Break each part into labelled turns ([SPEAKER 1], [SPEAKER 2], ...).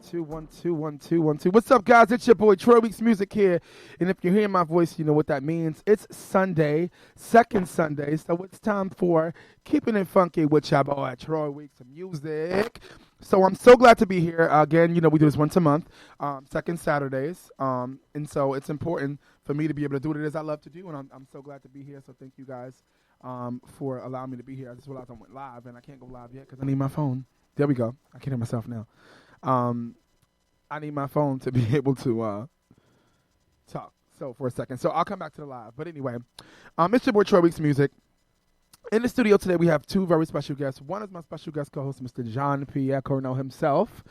[SPEAKER 1] two, 1 2 1 2 1 2. What's up, guys? It's your boy Troy Weeks Music here, and if you're hearing my voice, you know what that means. It's Sunday, second Sunday, so it's time for Keeping It Funky with your boy Troy Weeks Music. So I'm so glad to be here again. You know, we do this once a month, second Saturdays, and so it's important for me to be able to do it as I love to do, and I'm so glad to be here. So thank you guys for allowing me to be here. I just realized I went live, and I can't go live yet because I need my phone. There we go. I can hear myself now. I need my phone to be able to talk. So for a second. So I'll come back to the live. But anyway, it's your boy Troy Weeks Music. In the studio today, we have two very special guests. One is my special guest co-host, Mr. Jhon, Pierre himself.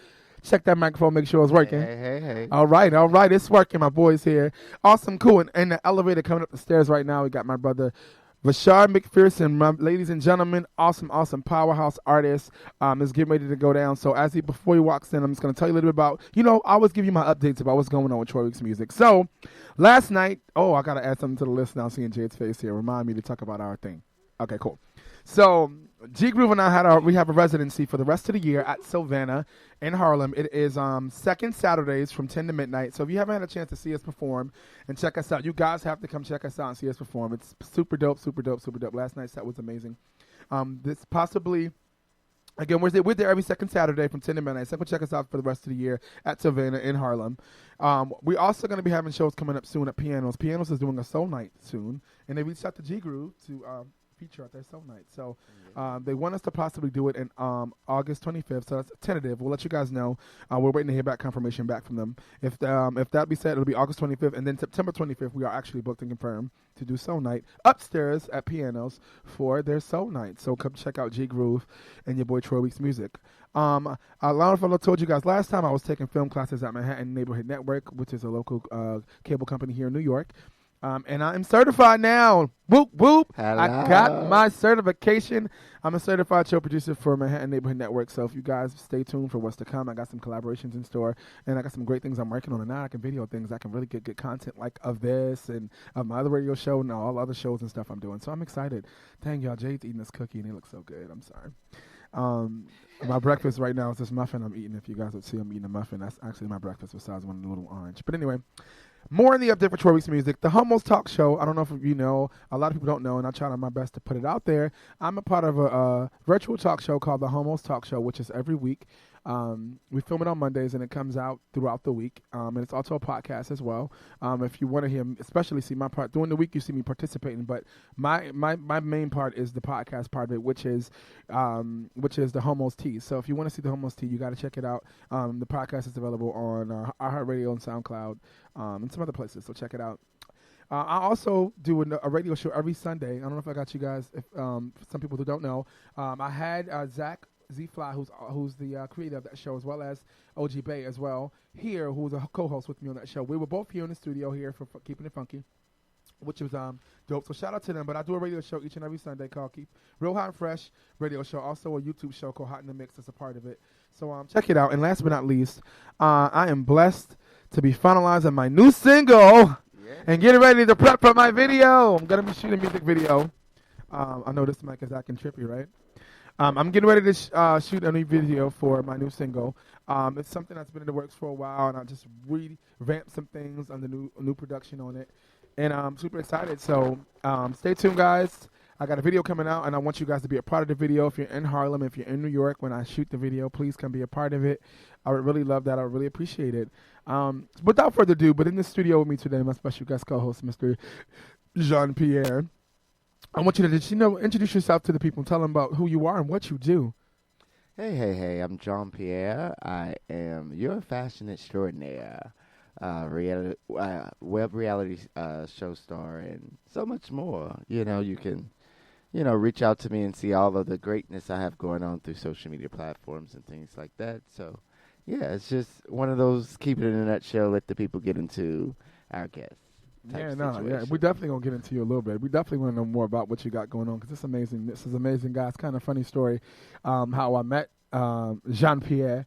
[SPEAKER 1] Check that microphone, make sure it's working.
[SPEAKER 2] Hey.
[SPEAKER 1] All right. It's working. My boy's here. Awesome, cool. And in the elevator coming up the stairs right now, we got my brother Rashad McPherson, ladies and gentlemen, awesome powerhouse artist, is getting ready to go down. So before he walks in, I'm just going to tell you a little bit about, I always give you my updates about what's going on with Troy Weeks Music. So last night, I got to add something to the list now, seeing Jade's face here. Remind me to talk about our thing. Okay, cool. So G Groove and I we have a residency for the rest of the year at Savannah in Harlem. It is second Saturdays from 10 to midnight. So if you haven't had a chance to see us perform and check us out, you guys have to come check us out and see us perform. It's super dope. Last night's set was amazing. This possibly, again, we're there every second Saturday from 10 to midnight. So come check us out for the rest of the year at Savannah in Harlem. We're also going to be having shows coming up soon at Pianos. Pianos is doing a soul night soon, and they reached out to G Groove to feature at their soul night. So they want us to possibly do it in August 25th. So that's tentative. We'll let you guys know. We're waiting to hear confirmation back from them. If that be said, it'll be August 25th, and then September 25th we are actually booked and confirmed to do soul night upstairs at Pianos for their soul night. So come check out G Groove and your boy Troy Weeks Music. A lot of folks told you guys last time I was taking film classes at Manhattan Neighborhood Network, which is a local cable company here in New York. And I'm certified now. Whoop, whoop.
[SPEAKER 2] Hello.
[SPEAKER 1] I got my certification. I'm a certified show producer for Manhattan Neighborhood Network. So if you guys stay tuned for what's to come, I got some collaborations in store. And I got some great things I'm working on. And now I can video things. I can really get good content like of this and of my other radio show and all other shows and stuff I'm doing. So I'm excited. Dang, y'all, Jade's eating this cookie and it looks so good. I'm sorry. My breakfast right now is this muffin I'm eating. If you guys would see I'm eating a muffin, that's actually my breakfast besides one little orange. But anyway, more in the update for Troy Weeks Music. The Homos Talk Show, I don't know if you know, a lot of people don't know, and I try my best to put it out there. I'm a part of a virtual talk show called the Homos Talk Show, which is every week. We film it on Mondays, and it comes out throughout the week. And it's also a podcast as well. If you want to hear, especially see my part, during the week you see me participating, but my main part is the podcast part of it, which is the Homos Tea. So if you want to see the Homos Tea, you got to check it out. The podcast is available on iHeartRadio and SoundCloud and some other places, so check it out. I also do a radio show every Sunday. I don't know if I got you guys, if some people who don't know. I had Zach Z-Fly, who's the creator of that show, as well as OG Bay as well, here, who's a co-host with me on that show. We were both here in the studio here for Keeping It Funky, which was dope. So shout out to them. But I do a radio show each and every Sunday called Keep Real Hot and Fresh Radio Show. Also a YouTube show called Hot in the Mix that's a part of it. So check it out. And last but not least, I am blessed to be finalizing my new single and getting ready to prep for my video. I'm going to be shooting a music video. I know this mic is acting trippy, right? I'm getting ready to shoot a new video for my new single. It's something that's been in the works for a while, and I just revamped some things on the new production on it. And I'm super excited. So stay tuned, guys. I got a video coming out, and I want you guys to be a part of the video. If you're in Harlem, if you're in New York, when I shoot the video, please come be a part of it. I would really love that. I would really appreciate it. Without further ado, but in the studio with me today, my special guest co-host, Mr. Jhon Pierre. I want you to introduce yourself to the people and tell them about who you are and what you do.
[SPEAKER 2] Hey, I'm Jhon Pierre. I am your fashion extraordinaire, web reality show star, and so much more. You can, reach out to me and see all of the greatness I have going on through social media platforms and things like that. So, yeah, it's just one of those, keep it in a nutshell, let the people get into our guests.
[SPEAKER 1] Yeah, we're definitely going to get into you a little bit. We definitely want to know more about what you got going on, because it's amazing. This is amazing, guys. Kind of funny story how I met Jhon Pierre.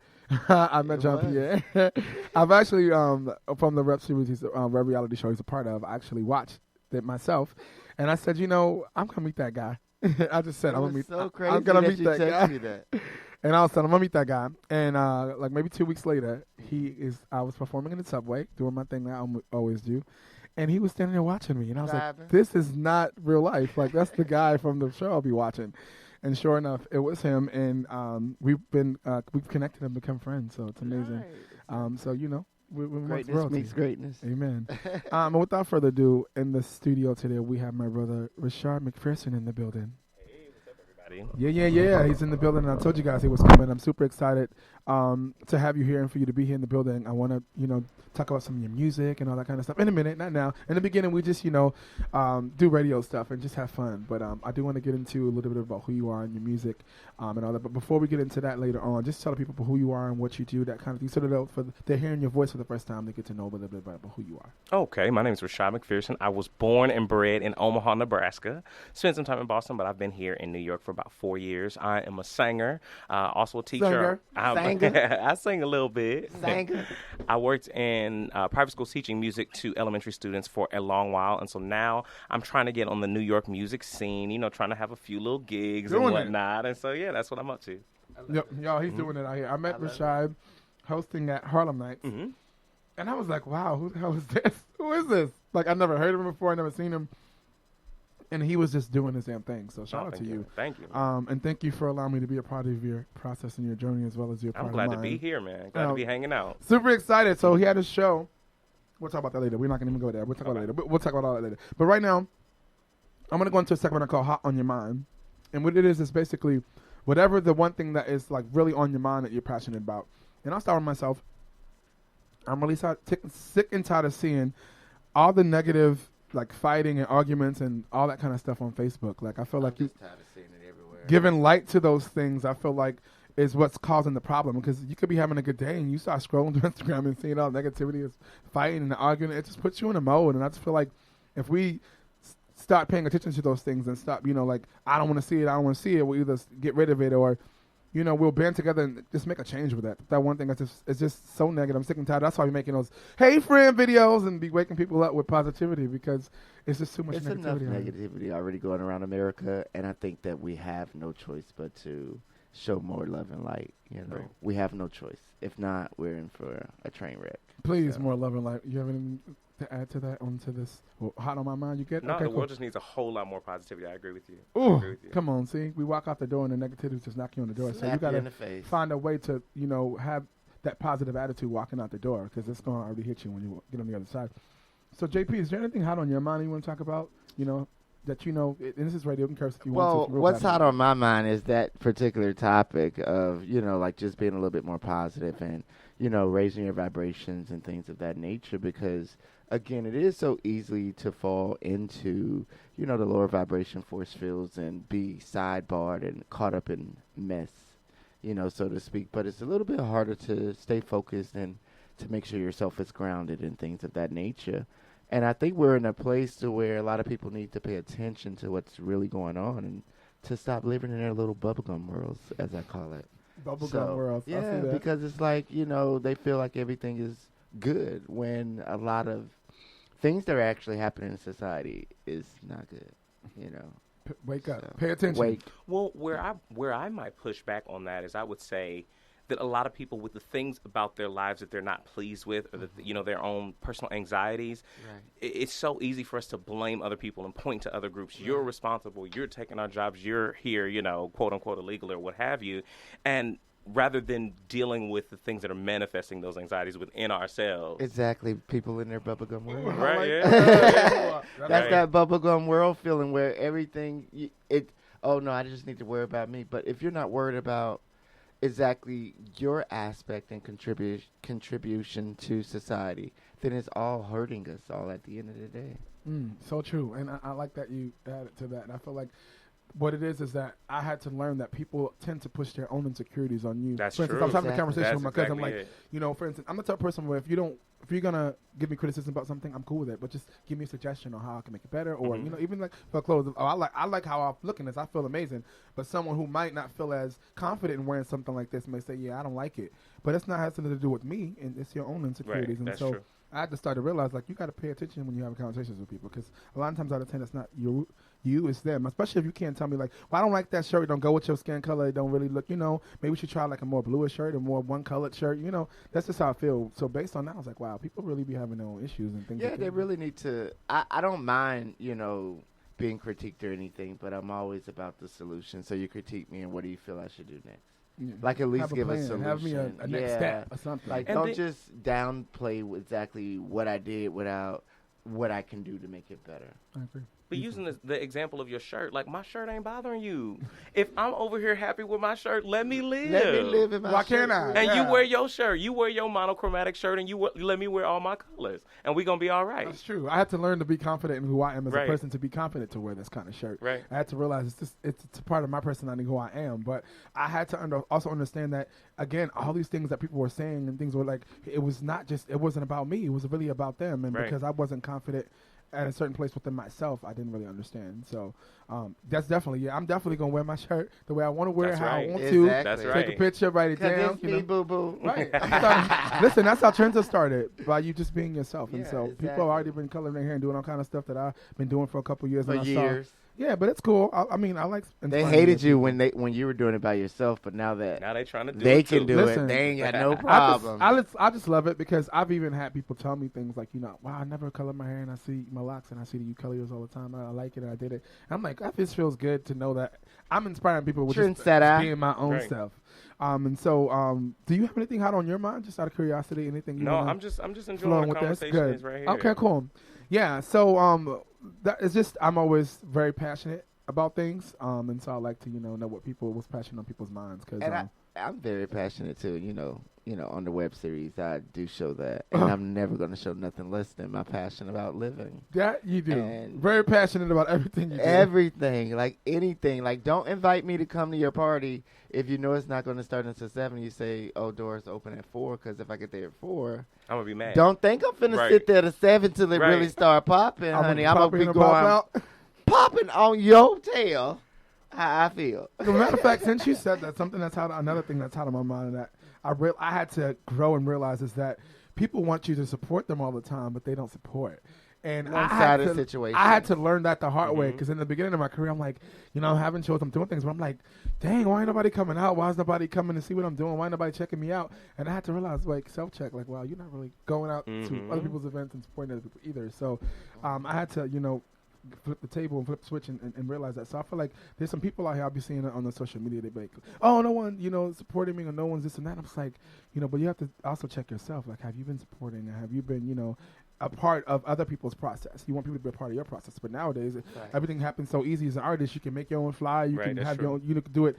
[SPEAKER 1] I met Jhon Pierre. I've actually, from the Rep series, Rep reality show he's a part of, I actually watched it myself. And I said, I'm going to meet that guy. I just said, I'm going to meet that guy. And I was telling him, I'm gonna meet that guy. And like maybe 2 weeks later, I was performing in the subway, doing my thing that I always do. And he was standing there watching me. And I was like, this is not real life. Like, that's the guy from the show I'll be watching. And sure enough, it was him. And we've connected and become friends. So it's amazing.
[SPEAKER 2] Nice.
[SPEAKER 1] So, you know, we're
[SPEAKER 2] greatness meets greatness.
[SPEAKER 1] Amen. And without further ado, in the studio today, we have my brother, Rashad McPherson, in the building.
[SPEAKER 3] Hey, what's up, everybody?
[SPEAKER 1] Yeah. He's in the building. And I told you guys he was coming. I'm super excited to have you here and for you to be here in the building. I want to, talk about some of your music and all that kind of stuff in a minute, not now. In the beginning, we just, do radio stuff and just have fun. But I do want to get into a little bit about who you are and your music and all that. But before we get into that later on, just tell people who you are and what you do, that kind of thing. So that they're hearing your voice for the first time, they get to know a little bit about who you are.
[SPEAKER 3] Okay, my name is Rashad McPherson. I was born and bred in Omaha, Nebraska. Spent some time in Boston, but I've been here in New York for about 4 years. I am a singer, also a teacher. I sing a little bit. I worked in private school teaching music to elementary students for a long while, and so now I'm trying to get on the New York music scene, trying to have a few little gigs and whatnot. And so, yeah, that's what I'm up to.
[SPEAKER 1] Y'all, he's doing it out here. I met Rashad hosting at Harlem Nights, and I was like, wow, who the hell is this? Who is this? Like, I never heard of him before. I never seen him. And he was just doing his damn thing. So shout out to you.
[SPEAKER 3] Thank you.
[SPEAKER 1] And thank you for allowing me to be a part of your process and your journey as well as your part of mine.
[SPEAKER 3] I'm glad to be here, man. Glad to be hanging out.
[SPEAKER 1] Super excited. So he had his show. We'll talk about that later. We're not going to even go there. We'll talk about it later. We'll talk about all that later. But right now, I'm going to go into a segment I call Hot on Your Mind. And what it is basically whatever the one thing that is like really on your mind that you're passionate about. And I'll start with myself. I'm really sick and tired of seeing all the negative like fighting and arguments and all that kind of stuff on Facebook. Like I feel like
[SPEAKER 2] just tired of seeing it everywhere.
[SPEAKER 1] Giving light to those things, I feel like is what's causing the problem, because you could be having a good day and you start scrolling through Instagram and seeing all the negativity is fighting and arguing. It just puts you in a mode, and I just feel like if we start paying attention to those things and stop, like I don't want to see it, we'll either get rid of it or we'll band together and just make a change with that. That one thing that's just so negative. I'm sick and tired. That's why we're making those hey friend videos and be waking people up with positivity, because it's just too much negativity.
[SPEAKER 2] Enough negativity already going around America, and I think that we have no choice but to show more love and light.
[SPEAKER 1] Right.
[SPEAKER 2] We have no choice. If not, we're in for a train wreck.
[SPEAKER 1] Please, more love and light. You have anything to add to that, onto this? Well, hot on my mind, you get?
[SPEAKER 3] No,
[SPEAKER 1] okay,
[SPEAKER 3] the world just needs a whole lot more positivity. I agree with you.
[SPEAKER 1] Ooh, come on, see? We walk out the door and the negativity just knock you on the door.
[SPEAKER 2] Slap
[SPEAKER 1] so you got to find a way to, have that positive attitude walking out the door, because it's going to already hit you when you get on the other side. So, JP, is there anything hot on your mind you want to talk about, that and this is radio, you can curse if you want to.
[SPEAKER 2] Well, what's hot on my mind is that particular topic of, like just being a little bit more positive and, raising your vibrations and things of that nature, because again, it is so easy to fall into, the lower vibration force fields and be sidebarred and caught up in mess, so to speak. But it's a little bit harder to stay focused and to make sure yourself is grounded and things of that nature. And I think we're in a place to where a lot of people need to pay attention to what's really going on and to stop living in their little bubblegum worlds, as I call it.
[SPEAKER 1] Bubblegum worlds.
[SPEAKER 2] Yeah,
[SPEAKER 1] I see that.
[SPEAKER 2] because it's like, they feel like everything is good when a lot of things that are actually happening in society is not good,
[SPEAKER 1] Wake up. Pay attention.
[SPEAKER 3] Well, where I might push back on that is I would say that a lot of people with the things about their lives that they're not pleased with, or that, their own personal anxieties, it's so easy for us to blame other people and point to other groups. Right. You're responsible. You're taking our jobs. You're here, quote unquote illegal or what have you. And rather than dealing with the things that are manifesting those anxieties within ourselves.
[SPEAKER 2] Exactly. People in their bubblegum world.
[SPEAKER 3] Right,
[SPEAKER 2] That's that bubblegum world feeling where everything, I just need to worry about me. But if you're not worried about exactly your aspect and contribution to society, then it's all hurting us all at the end of the day.
[SPEAKER 1] So true. And I like that you added to that. And I feel like what it is that I had to learn that people tend to push their own insecurities on you.
[SPEAKER 3] That's
[SPEAKER 1] for instance,
[SPEAKER 3] true.
[SPEAKER 1] I was having a conversation with my cousin. I'm
[SPEAKER 3] exactly
[SPEAKER 1] like, for instance, I'm the type of person where if you're gonna give me criticism about something, I'm cool with it. But just give me a suggestion on how I can make it better, or even like for clothes. I like how I look in this. I feel amazing. But someone who might not feel as confident in wearing something like this may say, "Yeah, I don't like it." But it's not has something to do with me, and it's your own insecurities.
[SPEAKER 3] Right,
[SPEAKER 1] and so
[SPEAKER 3] true.
[SPEAKER 1] I had to start to realize, like, you got to pay attention when you have conversations with people, because a lot of times out of 10, it's not you, it's them. Especially if you can't tell me like, well, I don't like that shirt. It don't go with your skin color. It don't really look, maybe we should try like a more bluish shirt or more one colored shirt. That's just how I feel. So based on that, I was like, wow, people really be having their own issues and things.
[SPEAKER 2] Yeah, they really need to. I don't mind, being critiqued or anything, but I'm always about the solution. So you critique me, and what do you feel I should do next? Yeah. Like at least give a solution.
[SPEAKER 1] Have me a next step or something.
[SPEAKER 2] Like don't just downplay exactly what I did without what I can do to make it better.
[SPEAKER 1] I agree.
[SPEAKER 3] But using the example of your shirt, like my shirt ain't bothering you. If I'm over here happy with my shirt, let me live.
[SPEAKER 2] Let me live in my shirt.
[SPEAKER 1] Why can't I?
[SPEAKER 3] And you wear your shirt. You wear your monochromatic shirt, and you let me wear all my colors. And we going to be all right.
[SPEAKER 1] That's true. I had to learn to be confident in who I am as a person to be confident to wear this kind of shirt.
[SPEAKER 3] Right.
[SPEAKER 1] I had to realize it's a part of my personality, who I am. But I had to also understand that, again, all these things that people were saying and things were like, it wasn't about me. It was really about them. And because I wasn't confident at a certain place within myself, I didn't really understand. So that's definitely, I'm definitely going to wear my shirt the way I want to wear it, how I want to.
[SPEAKER 3] That's right.
[SPEAKER 1] Take a picture, write it down.
[SPEAKER 2] It's me, boo-boo.
[SPEAKER 1] Right. Listen, that's how trends have started, by you just being yourself. And so people have already been coloring their hair and doing all kind of stuff that I've been doing for a couple years.
[SPEAKER 2] For years.
[SPEAKER 1] Yeah, but it's cool. I like.
[SPEAKER 2] They hated you when you were doing it by yourself, but now they trying to do
[SPEAKER 3] they
[SPEAKER 2] it can
[SPEAKER 3] too.
[SPEAKER 2] do
[SPEAKER 1] Listen,
[SPEAKER 2] it. They ain't got no problem.
[SPEAKER 1] I just love it because I've even had people tell me things like, wow, I never color my hair and I see my locks and I see that you color yours all the time. And I like it and I did it. And I'm like, that just feels good to know that I'm inspiring people with just being my own self. And so, do you have anything hot on your mind? Just out of curiosity, anything?
[SPEAKER 3] I'm just enjoying the conversation. Is right here.
[SPEAKER 1] Okay, cool. Yeah. So, that is just, I'm always very passionate about things, and so I like to know what's passionate on people's minds. Cause,
[SPEAKER 2] I'm very passionate too. On the web series, I do show that, and I'm never going to show nothing less than my passion about living.
[SPEAKER 1] That you do. And very passionate about everything you do.
[SPEAKER 2] Everything, like anything. Like, don't invite me to come to your party if you know it's not going to start until 7. You say, "Oh, doors open at 4," because if I get there at 4,
[SPEAKER 3] I'm gonna be mad.
[SPEAKER 2] Don't think I'm finna sit there to 7 till it really start popping, honey. I'm gonna be going popping on your tail. How I feel.
[SPEAKER 1] As a matter of fact, since you said that, another thing that's hot on my mind that I had to grow and realize is that people want you to support them all the time, but they don't support. And
[SPEAKER 2] one-sided situation.
[SPEAKER 1] I had to learn that the hard way because in the beginning of my career, I'm like, having shows, I'm doing things, but I'm like, dang, why ain't nobody coming out? Why is nobody coming to see what I'm doing? Why ain't nobody checking me out? And I had to realize, self-check, wow, you're not really going out to other people's events and supporting other people either. So I had to, flip the table and flip the switch and realize that. So I feel like there's some people out here I'll be seeing it on the social media. They like, oh, no one, supporting me, or no one's this and that. I'm just like, but you have to also check yourself. Like, have you been supporting? Have you been, a part of other people's process? You want people to be a part of your process. But nowadays, everything happens so easy as an artist. You can make your own flyer. You can have your own, you can do it.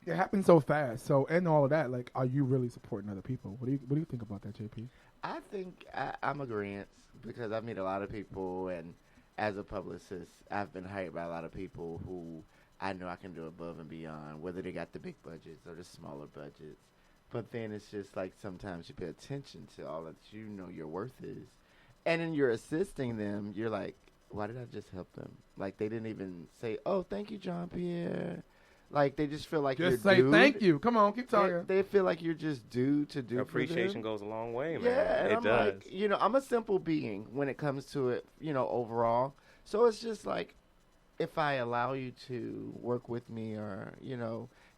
[SPEAKER 1] It happens so fast. So, and all of that, like, are you really supporting other people? What do you think about that, JP?
[SPEAKER 2] I think I'm agreeant because I've met a lot of people, and as a publicist, I've been hired by a lot of people who I know I can do above and beyond, whether they got the big budgets or the smaller budgets. But then it's just like sometimes you pay attention to all that your worth is. And then you're assisting them, you're like, why did I just help them? Like, they didn't even say, oh, thank you, Jhon, Pierre. Like, they just feel like you're
[SPEAKER 1] just say thank you. Come on, keep talking.
[SPEAKER 2] They feel like you're just due to do
[SPEAKER 3] appreciation goes a long way, man.
[SPEAKER 2] Yeah,
[SPEAKER 3] it does.
[SPEAKER 2] Like, I'm a simple being when it comes to it, overall. So it's just like, if I allow you to work with me or,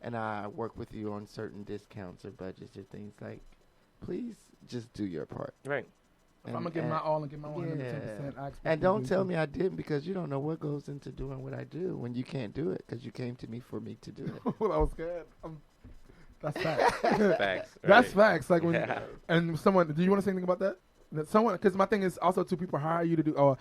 [SPEAKER 2] and I work with you on certain discounts or budgets or things, like, please just do your part.
[SPEAKER 3] Right.
[SPEAKER 1] If I'm going to give my all and give my 110%, I expect
[SPEAKER 2] and don't tell me I didn't, because you don't know what goes into doing what I do when you can't do it because you came to me for me to do it.
[SPEAKER 1] Well, I was good. That's facts.
[SPEAKER 3] Facts.
[SPEAKER 1] That's facts. Like when and someone, do you want to say anything about that? Because my thing is also two people hire you to do or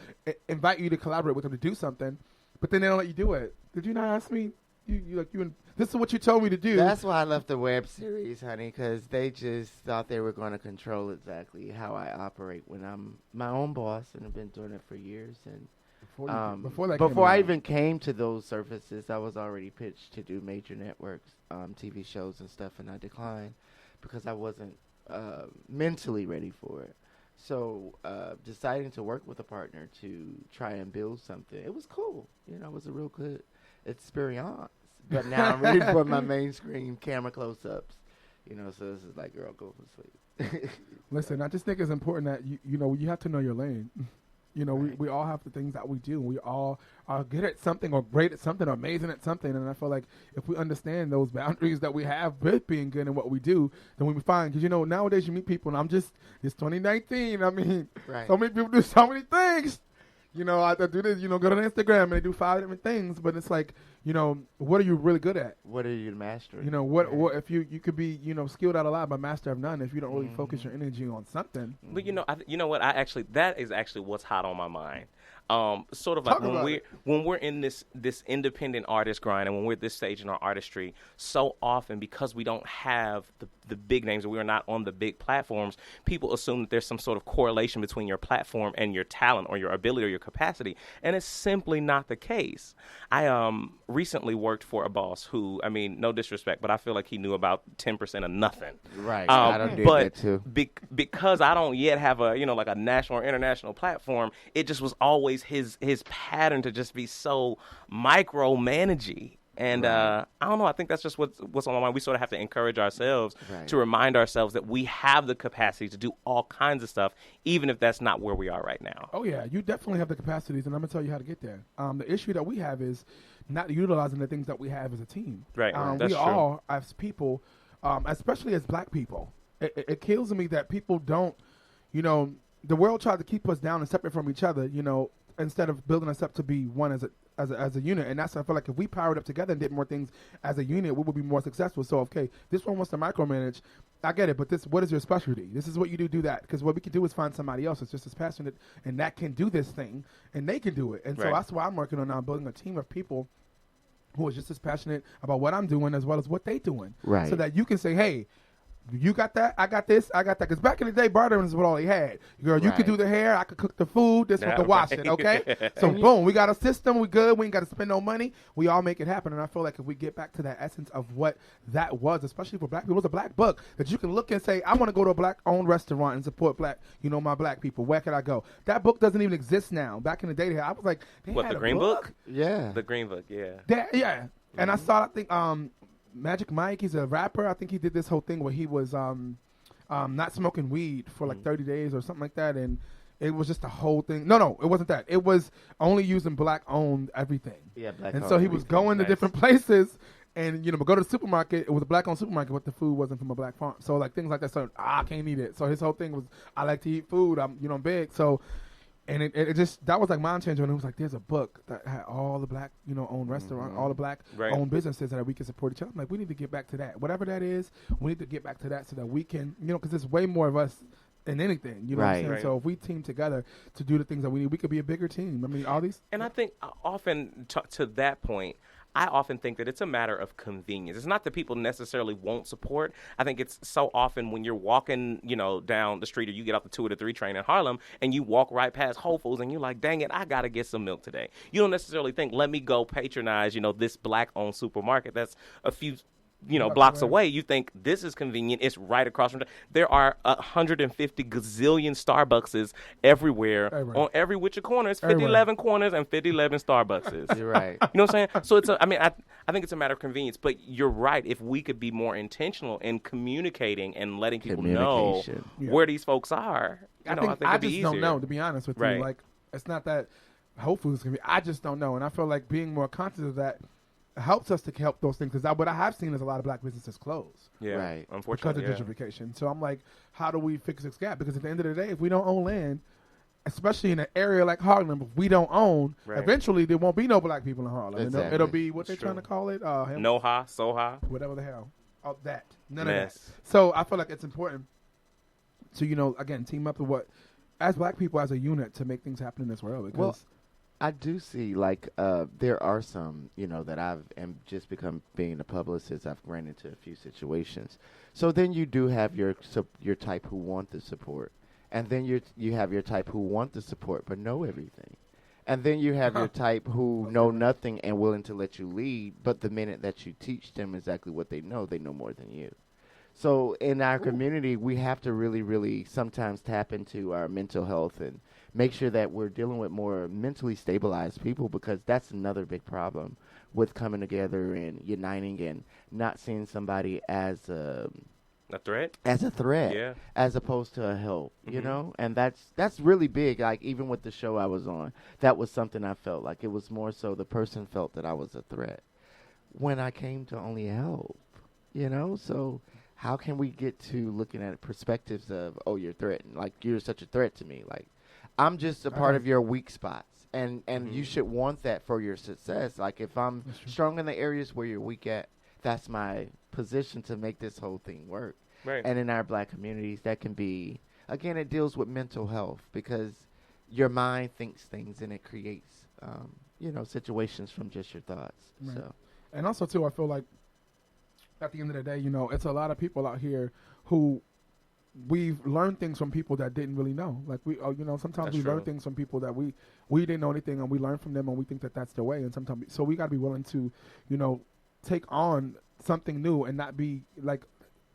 [SPEAKER 1] invite you to collaborate with them to do something, but then they don't let you do it. Did you not ask me? This is what you told me to do.
[SPEAKER 2] That's why I left the web series, honey, because they just thought they were going to control exactly how I operate when I'm my own boss and have been doing it for years. And before I even came to those surfaces, I was already pitched to do major networks, TV shows and stuff, and I declined because I wasn't mentally ready for it. So deciding to work with a partner to try and build something, it was cool. It was a real good experience. But now I'm ready for my main screen camera close-ups. So this is like, girl, go to sleep.
[SPEAKER 1] Listen, I just think it's important that you have to know your lane. You know, we all have the things that we do. We all are good at something or great at something or amazing at something. And I feel like if we understand those boundaries that we have with being good in what we do, then we find, because, you know, nowadays you meet people, and it's 2019. I mean, so many people do so many things. You know, I do this, you know, go to Instagram and they do 5 different things, but it's like, you know, what are you really good at?
[SPEAKER 2] What are you mastering?
[SPEAKER 1] You know, what if you could be, you know, skilled at a lot but master of none if you don't really focus your energy on something.
[SPEAKER 3] But you know what? That is actually what's hot on my mind. Sort of like when we're in this independent artist grind, and when we're at this stage in our artistry, so often because we don't have the big names, or we are not on the big platforms, people assume that there's some sort of correlation between your platform and your talent or your ability or your capacity, and it's simply not the case. I recently worked for a boss who, I mean, no disrespect, but I feel like he knew about 10% of nothing.
[SPEAKER 2] Right. I don't do that too.
[SPEAKER 3] Because I don't yet have a, you know, like a national or international platform, it just was always his pattern to just be so micromanagey. And I don't know. I think that's just what's on my mind. We sort of have to encourage ourselves to remind ourselves that we have the capacity to do all kinds of stuff, even if that's not where we are right now.
[SPEAKER 1] Oh, yeah. You definitely have the capacities, and I'm going to tell you how to get there. The issue that we have is not utilizing the things that we have as a team.
[SPEAKER 3] Right. That's
[SPEAKER 1] we
[SPEAKER 3] true.
[SPEAKER 1] all, as people, especially as black people, it kills me that people don't, you know, the world tried to keep us down and separate from each other, you know, instead of building us up to be one as a unit. And that's, I feel like, if we powered up together and did more things as a unit, we would be more successful. So, okay, this one wants to micromanage. I get it, but what is your specialty? This is what you do that. Because what we can do is find somebody else that's just as passionate and that can do this thing, and they can do it. And so that's why I'm working on now, building a team of people who is just as passionate about what I'm doing as well as what they're doing.
[SPEAKER 2] Right.
[SPEAKER 1] So that you can say, hey, you got that? I got this. I got that. Because back in the day, bartering is what all he had. Girl, you could do the hair. I could cook the food. This one could wash it, okay? So, boom, we got a system. We good. We ain't got to spend no money. We all make it happen. And I feel like if we get back to that essence of what that was, especially for black people, it was a black book that you can look and say, I want to go to a black-owned restaurant and support black, you know, my black people. Where can I go? That book doesn't even exist now. Back in the day, I was like,
[SPEAKER 3] what, the Green Book?
[SPEAKER 2] Yeah.
[SPEAKER 3] The Green Book, yeah.
[SPEAKER 1] Yeah. And I saw, I think, Magic Mike, he's a rapper. I think he did this whole thing where he was not smoking weed for like 30 days or something like that, and it was just a whole thing. No, it wasn't that. It was only using black-owned everything.
[SPEAKER 2] Yeah, black.
[SPEAKER 1] And so he was going to different places, and, you know, but go to the supermarket. It was a black-owned supermarket, but the food wasn't from a black farm. So, like, things like that. So, I can't eat it. So his whole thing was, I like to eat food. I'm big. So, and it just, that was like mind changing when it was like, there's a book that had all the black, you know, owned restaurant, all the black owned businesses that we can support each other. I'm like, we need to get back to that. Whatever that is, we need to get back to that so that we can, you know, because there's way more of us than anything, you know what I'm saying? Right. So if we team together to do the things that we need, we could be a bigger team. I mean, all these.
[SPEAKER 3] And I think often to that point, I often think that it's a matter of convenience. It's not that people necessarily won't support. I think it's so often when you're walking, you know, down the street, or you get off the 2 or the 3 train in Harlem and you walk right past Whole Foods and you're like, dang it, I got to get some milk today. You don't necessarily think, let me go patronize, you know, this black-owned supermarket that's a few, you know, blocks away. You think this is convenient. It's right across from. There are 150 gazillion Starbuckses everywhere on every which corners, 50-11 corners and 50-11 Starbuckses.
[SPEAKER 2] You're right.
[SPEAKER 3] You know what I'm saying? So it's I think it's a matter of convenience. But you're right. If we could be more intentional in communicating and letting people know where these folks are, I think it'd be easier.
[SPEAKER 1] I just don't know, to be honest with you. Like, it's not that Whole Foods can be. I just don't know, and I feel like being more conscious of that helps us to help those things, because what I have seen is a lot of black businesses close.
[SPEAKER 3] Yeah, right. Unfortunately,
[SPEAKER 1] because of gentrification. So I'm like, how do we fix this gap? Because at the end of the day, if we don't own land, especially in an area like Harlem, if we don't own, eventually there won't be no black people in Harlem.
[SPEAKER 2] Exactly.
[SPEAKER 1] It'll be what they're trying to call it,
[SPEAKER 3] NoHa, Soha,
[SPEAKER 1] whatever the hell, that none of that. So I feel like it's important to, you know, again, team up with what, as black people, as a unit, to make things happen in this world. Because
[SPEAKER 2] I do see, like, there are some, you know, that am just become being a publicist. I've ran into a few situations. So then you do have your type who want the support, and then you have your type who want the support but know everything, and then you have your type who know nothing and willing to let you lead. But the minute that you teach them exactly what they know more than you. So in our community, we have to really, really sometimes tap into our mental health and make sure that we're dealing with more mentally stabilized people, because that's another big problem with coming together and uniting and not seeing somebody as
[SPEAKER 3] A threat?
[SPEAKER 2] As a threat,
[SPEAKER 3] Yeah.
[SPEAKER 2] as opposed to a help, you know? And that's really big. Like, even with the show I was on, that was something I felt like. It was more so the person felt that I was a threat when I came to only help, you know? So how can we get to looking at perspectives of, oh, you're threatened. Like, you're such a threat to me. Like, I'm just a part of your weak spots. And you should want that for your success. Like, if I'm strong in the areas where you're weak at, that's my position to make this whole thing work.
[SPEAKER 3] Right.
[SPEAKER 2] And in our black communities, that can be, again, it deals with mental health because your mind thinks things and it creates, situations from just your thoughts.
[SPEAKER 1] Right.
[SPEAKER 2] So,
[SPEAKER 1] and also, too, I feel like at the end of the day, it's a lot of people out here who we've learned things from people that didn't really know. Like, sometimes
[SPEAKER 3] That's
[SPEAKER 1] we
[SPEAKER 3] true.
[SPEAKER 1] learn things from people that we didn't know anything, and we learn from them, and we think that that's the way. And sometimes, so we got to be willing to, take on something new and not be like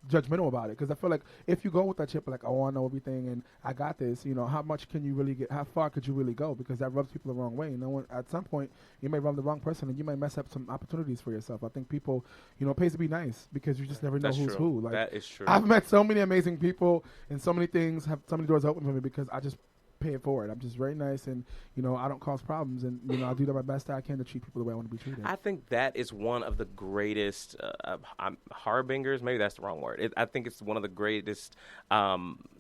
[SPEAKER 1] judgmental about it. Because I feel like if you go with that chip, like, oh, I know everything and I got this, how much can you really get? How far could you really go? Because that rubs people the wrong way. At some point, you may rub the wrong person and you may mess up some opportunities for yourself. I think people, it pays to be nice because you just never know
[SPEAKER 3] That's
[SPEAKER 1] who's
[SPEAKER 3] true.
[SPEAKER 1] who. Like,
[SPEAKER 3] that is true.
[SPEAKER 1] I've met so many amazing people and so many things have so many doors open for me because I just pay it forward. I'm just very nice and, I don't cause problems and, I do my best that I can to treat people the way I want to be treated.
[SPEAKER 3] I think that is one of the greatest harbingers. Maybe that's the wrong word. I think it's one of the greatest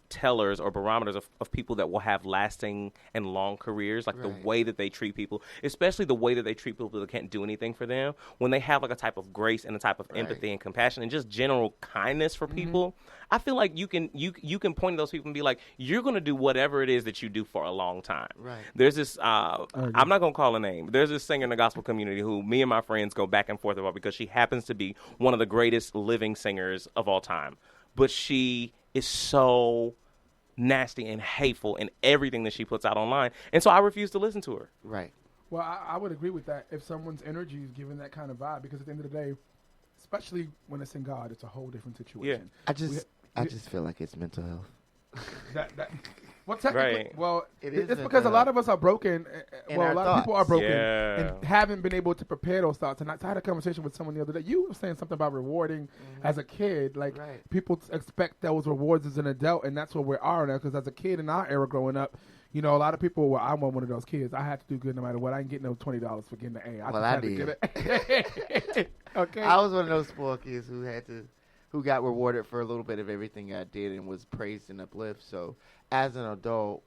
[SPEAKER 3] tellers or barometers of people that will have lasting and long careers, like the way that they treat people, especially the way that they treat people that can't do anything for them. When they have like a type of grace and a type of empathy and compassion and just general kindness for people, I feel like you can point to those people and be like, you're going to do whatever it is that you do for a long time.
[SPEAKER 2] Right.
[SPEAKER 3] There's this, I'm not going to call a name, but there's this singer in the gospel community who me and my friends go back and forth about because she happens to be one of the greatest living singers of all time. But she is so nasty and hateful in everything that she puts out online. And so I refuse to listen to her.
[SPEAKER 2] right.
[SPEAKER 1] Well, I would agree with that if someone's energy is giving that kind of vibe because at the end of the day, especially when it's in God, it's a whole different situation.
[SPEAKER 2] I just feel like it's mental health.
[SPEAKER 1] Well, technically,
[SPEAKER 3] Right.
[SPEAKER 1] well,
[SPEAKER 2] It is
[SPEAKER 1] it's because a lot of us are broken.
[SPEAKER 2] In
[SPEAKER 1] Well,
[SPEAKER 2] our
[SPEAKER 1] a lot of people are
[SPEAKER 2] thoughts.
[SPEAKER 1] broken
[SPEAKER 3] Yeah.
[SPEAKER 1] and haven't been able to prepare those thoughts. And I had a conversation with someone the other day. You were saying something about rewarding as a kid. Like, people expect those rewards as an adult, and that's what we are now. Because as a kid in our era growing up, a lot of people were, I'm one of those kids. I had to do good no matter what. I ain't getting no $20 for getting an A.
[SPEAKER 2] I
[SPEAKER 1] just had to
[SPEAKER 2] did.
[SPEAKER 1] get it. Okay.
[SPEAKER 2] I was one of those spoiled kids who got rewarded for a little bit of everything I did and was praised and uplifted. So as an adult,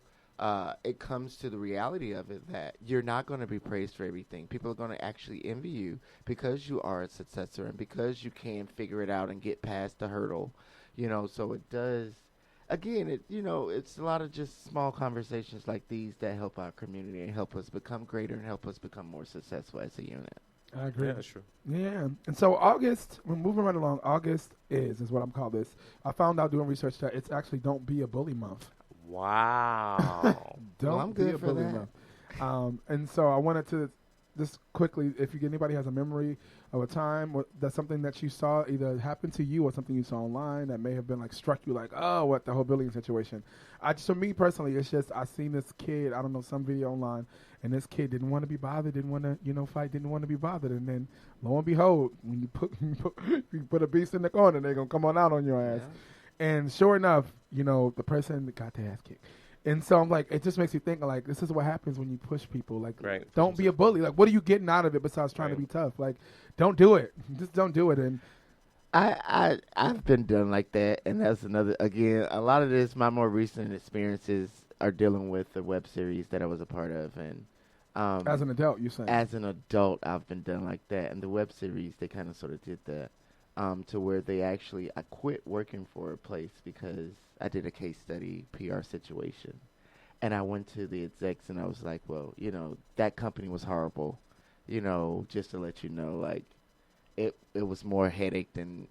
[SPEAKER 2] it comes to the reality of it that you're not going to be praised for everything. People are going to actually envy you because you are a successor and because you can figure it out and get past the hurdle. So it does. Again, it's a lot of just small conversations like these that help our community and help us become greater and help us become more successful as a unit.
[SPEAKER 1] I agree.
[SPEAKER 3] Yeah, that's true.
[SPEAKER 1] Yeah. And so August, we're moving right along. August is what I'm calling this. I found out doing research that it's actually Don't Be a Bully Month.
[SPEAKER 3] Wow.
[SPEAKER 1] Don't
[SPEAKER 2] I'm
[SPEAKER 1] be
[SPEAKER 2] good
[SPEAKER 1] a
[SPEAKER 2] for
[SPEAKER 1] bully
[SPEAKER 2] that.
[SPEAKER 1] month. And so I wanted to just quickly, if anybody has a memory of a time that's something that you saw either happened to you or something you saw online that may have been like struck you like, oh, what the whole bullying situation. So me personally, it's just I seen this kid, I don't know, some video online, and this kid didn't want to be bothered, didn't want to, fight, didn't want to be bothered, and then lo and behold, when you put a beast in the corner, they're gonna come on out on your ass.
[SPEAKER 2] Yeah.
[SPEAKER 1] And sure enough, the person got their ass kicked. And so I'm like, it just makes you think like, this is what happens when you push people. Like, don't be a bully. Like, what are you getting out of it besides trying to be tough? Like, don't do it. Just don't do it. And
[SPEAKER 2] I've been done like that, and that's another. Again, a lot of this, my more recent experiences are dealing with the web series that I was a part of, and
[SPEAKER 1] as an adult, you're saying?
[SPEAKER 2] As an adult, I've been done like that, and the web series they kind of sort of did that. To where I quit working for a place because I did a case study PR situation. And I went to the execs and I was like, well, that company was horrible. Just to let you know, like, it was more headache than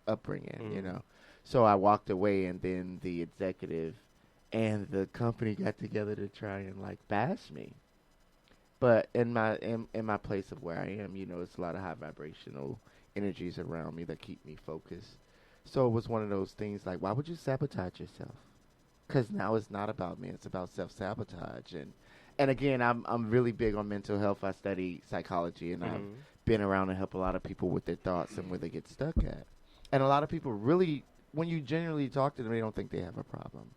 [SPEAKER 2] upbringing, So I walked away, and then the executive and the company got together to try and, like, bash me. But in my place of where I am, it's a lot of high vibrational energies around me that keep me focused. So it was one of those things like, why would you sabotage yourself? Because now it's not about me; it's about self-sabotage. And again, I'm really big on mental health. I study psychology, and I've been around and help a lot of people with their thoughts and where they get stuck at. And a lot of people really when you genuinely talk to them, they don't think they have a problem.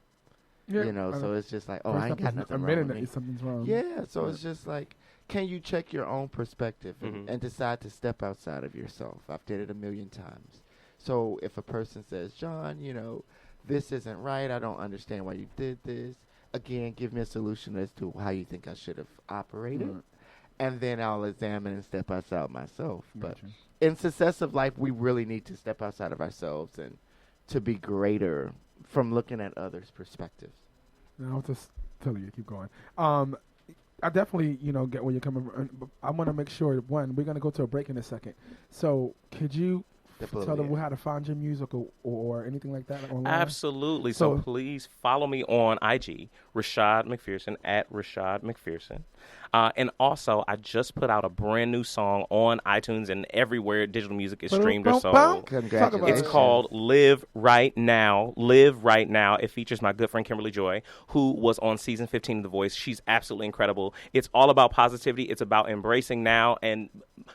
[SPEAKER 1] Yeah,
[SPEAKER 2] You know, so it's just like, oh, I ain't got nothing wrong
[SPEAKER 1] admitting
[SPEAKER 2] with me.
[SPEAKER 1] that something's wrong.
[SPEAKER 2] Yeah, so it's just like, can you check your own perspective and decide to step outside of yourself? I've did it a million times. So if a person says, Jhon, you know, this isn't right, I don't understand why you did this. Again, give me a solution as to how you think I should have operated. And then I'll examine and step outside myself. But in success of life, we really need to step outside of ourselves and to be greater from looking at others' perspectives.
[SPEAKER 1] No, I'll just tell you, keep going. I definitely, get where you're coming from. But I want to make sure, one, we're going to go to a break in a second. So could you tell them how to find your music or anything like that online?
[SPEAKER 3] Absolutely. So please follow me on IG, Rashad McPherson, at Rashad McPherson. And also, I just put out a brand new song on iTunes and everywhere digital music is streamed or sold.
[SPEAKER 2] Congratulations.
[SPEAKER 3] It's called Live Right Now. Live Right Now. It features my good friend Kimberly Joy, who was on season 15 of The Voice. She's absolutely incredible. It's all about positivity. It's about embracing now and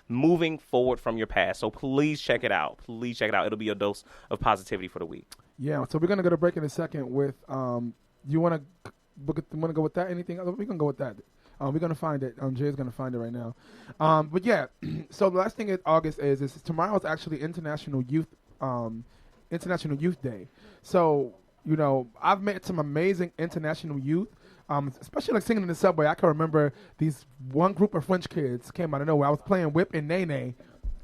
[SPEAKER 3] moving forward from your past. So please check it out. Please check it out. It'll be a dose of positivity for the week.
[SPEAKER 1] Yeah, so we're going to go to break in a second with, you want to go with that? Anything other? We're going to go with that. We're going to find it. Jay's going to find it right now. But yeah, so the last thing in August is tomorrow is actually International Youth Day. So, I've met some amazing international youth, especially like singing in the subway. I can remember one group of French kids came out of nowhere. I was playing Whip and Nene,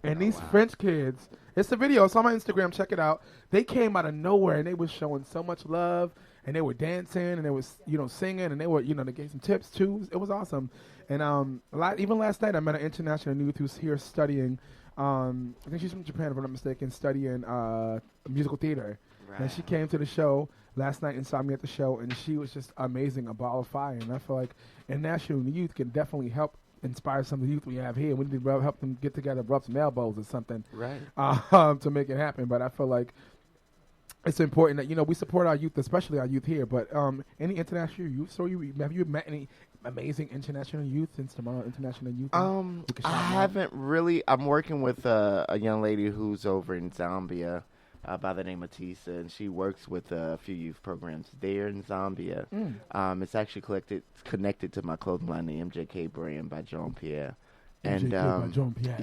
[SPEAKER 1] and these French kids, it's a video. It's on my Instagram. Check it out. They came out of nowhere, and they were showing so much love. And they were dancing, and they was singing, and they were they gave some tips too. It was awesome, and even last night I met an international youth who's here studying. I think she's from Japan, if I'm not mistaken, studying musical theater. Right. And she came to the show last night and saw me at the show, and she was just amazing, a ball of fire. And I feel like international youth can definitely help inspire some of the youth we have here. We need to help them get together, rub some elbows or something,
[SPEAKER 2] right?
[SPEAKER 1] To make it happen. But I feel like it's important that, we support our youth, especially our youth here. But any international youth story, have you met any amazing international youth since tomorrow, International Youth?
[SPEAKER 2] I haven't really. I'm working with a young lady who's over in Zambia by the name of Tisa, and she works with a few youth programs there in Zambia. It's actually connected to my clothing line, the MJK brand by Jhon, Pierre. And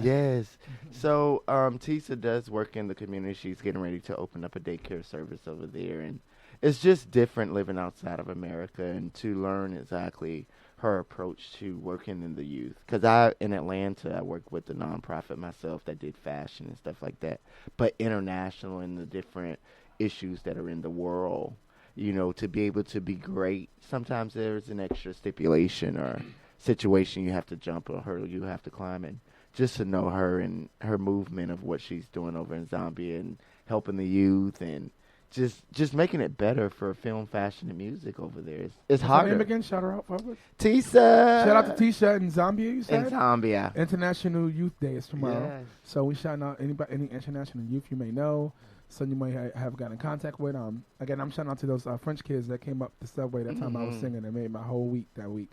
[SPEAKER 2] yes, so Tisa does work in the community. She's getting ready to open up a daycare service over there, and it's just different living outside of America and to learn exactly her approach to working in the youth. Because in Atlanta, I worked with the nonprofit myself that did fashion and stuff like that, but international in the different issues that are in the world. To be able to be great, sometimes there's an extra stipulation or situation you have to jump or hurdle you have to climb, and just to know her and her movement of what she's doing over in Zambia and helping the youth and just making it better for film, fashion, and music over there. It's harder.
[SPEAKER 1] What's her name again? Shout her out, Robert.
[SPEAKER 2] Tisa.
[SPEAKER 1] Shout out to Tisha in Zambia. You said
[SPEAKER 2] in Zambia.
[SPEAKER 1] International Youth Day is tomorrow.
[SPEAKER 2] Yes.
[SPEAKER 1] So we shout out any international youth you may know. Some you might have gotten in contact with. Again, I'm shouting out to those French kids that came up the subway that time I was singing. They made my whole week that week.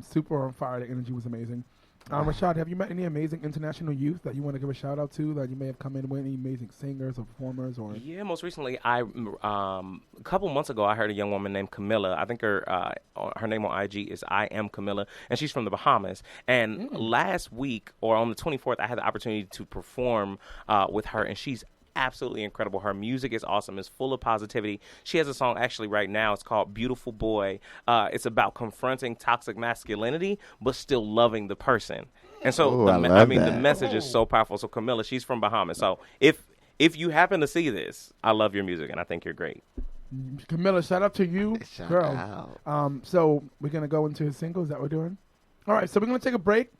[SPEAKER 1] Super on fire. The energy was amazing. Rashad, have you met any amazing international youth that you want to give a shout out to that you may have come in with? Any amazing singers or performers? Or
[SPEAKER 3] most recently, a couple months ago, I heard a young woman named Camilla. I think her name on IG is I Am Camilla, and she's from the Bahamas. And last week, or on the 24th, I had the opportunity to perform with her, and she's absolutely incredible. Her music is awesome. It's full of positivity. She has a song actually right now. It's called Beautiful Boy. It's about confronting toxic masculinity, but still loving the person. And so, the message is so powerful. So Camilla, she's from Bahamas. So if you happen to see this, I love your music, and I think you're great.
[SPEAKER 1] Camilla, shout out to you, girl. So we're going to go into his single. Is that what we're doing? All right, so we're going to take a break.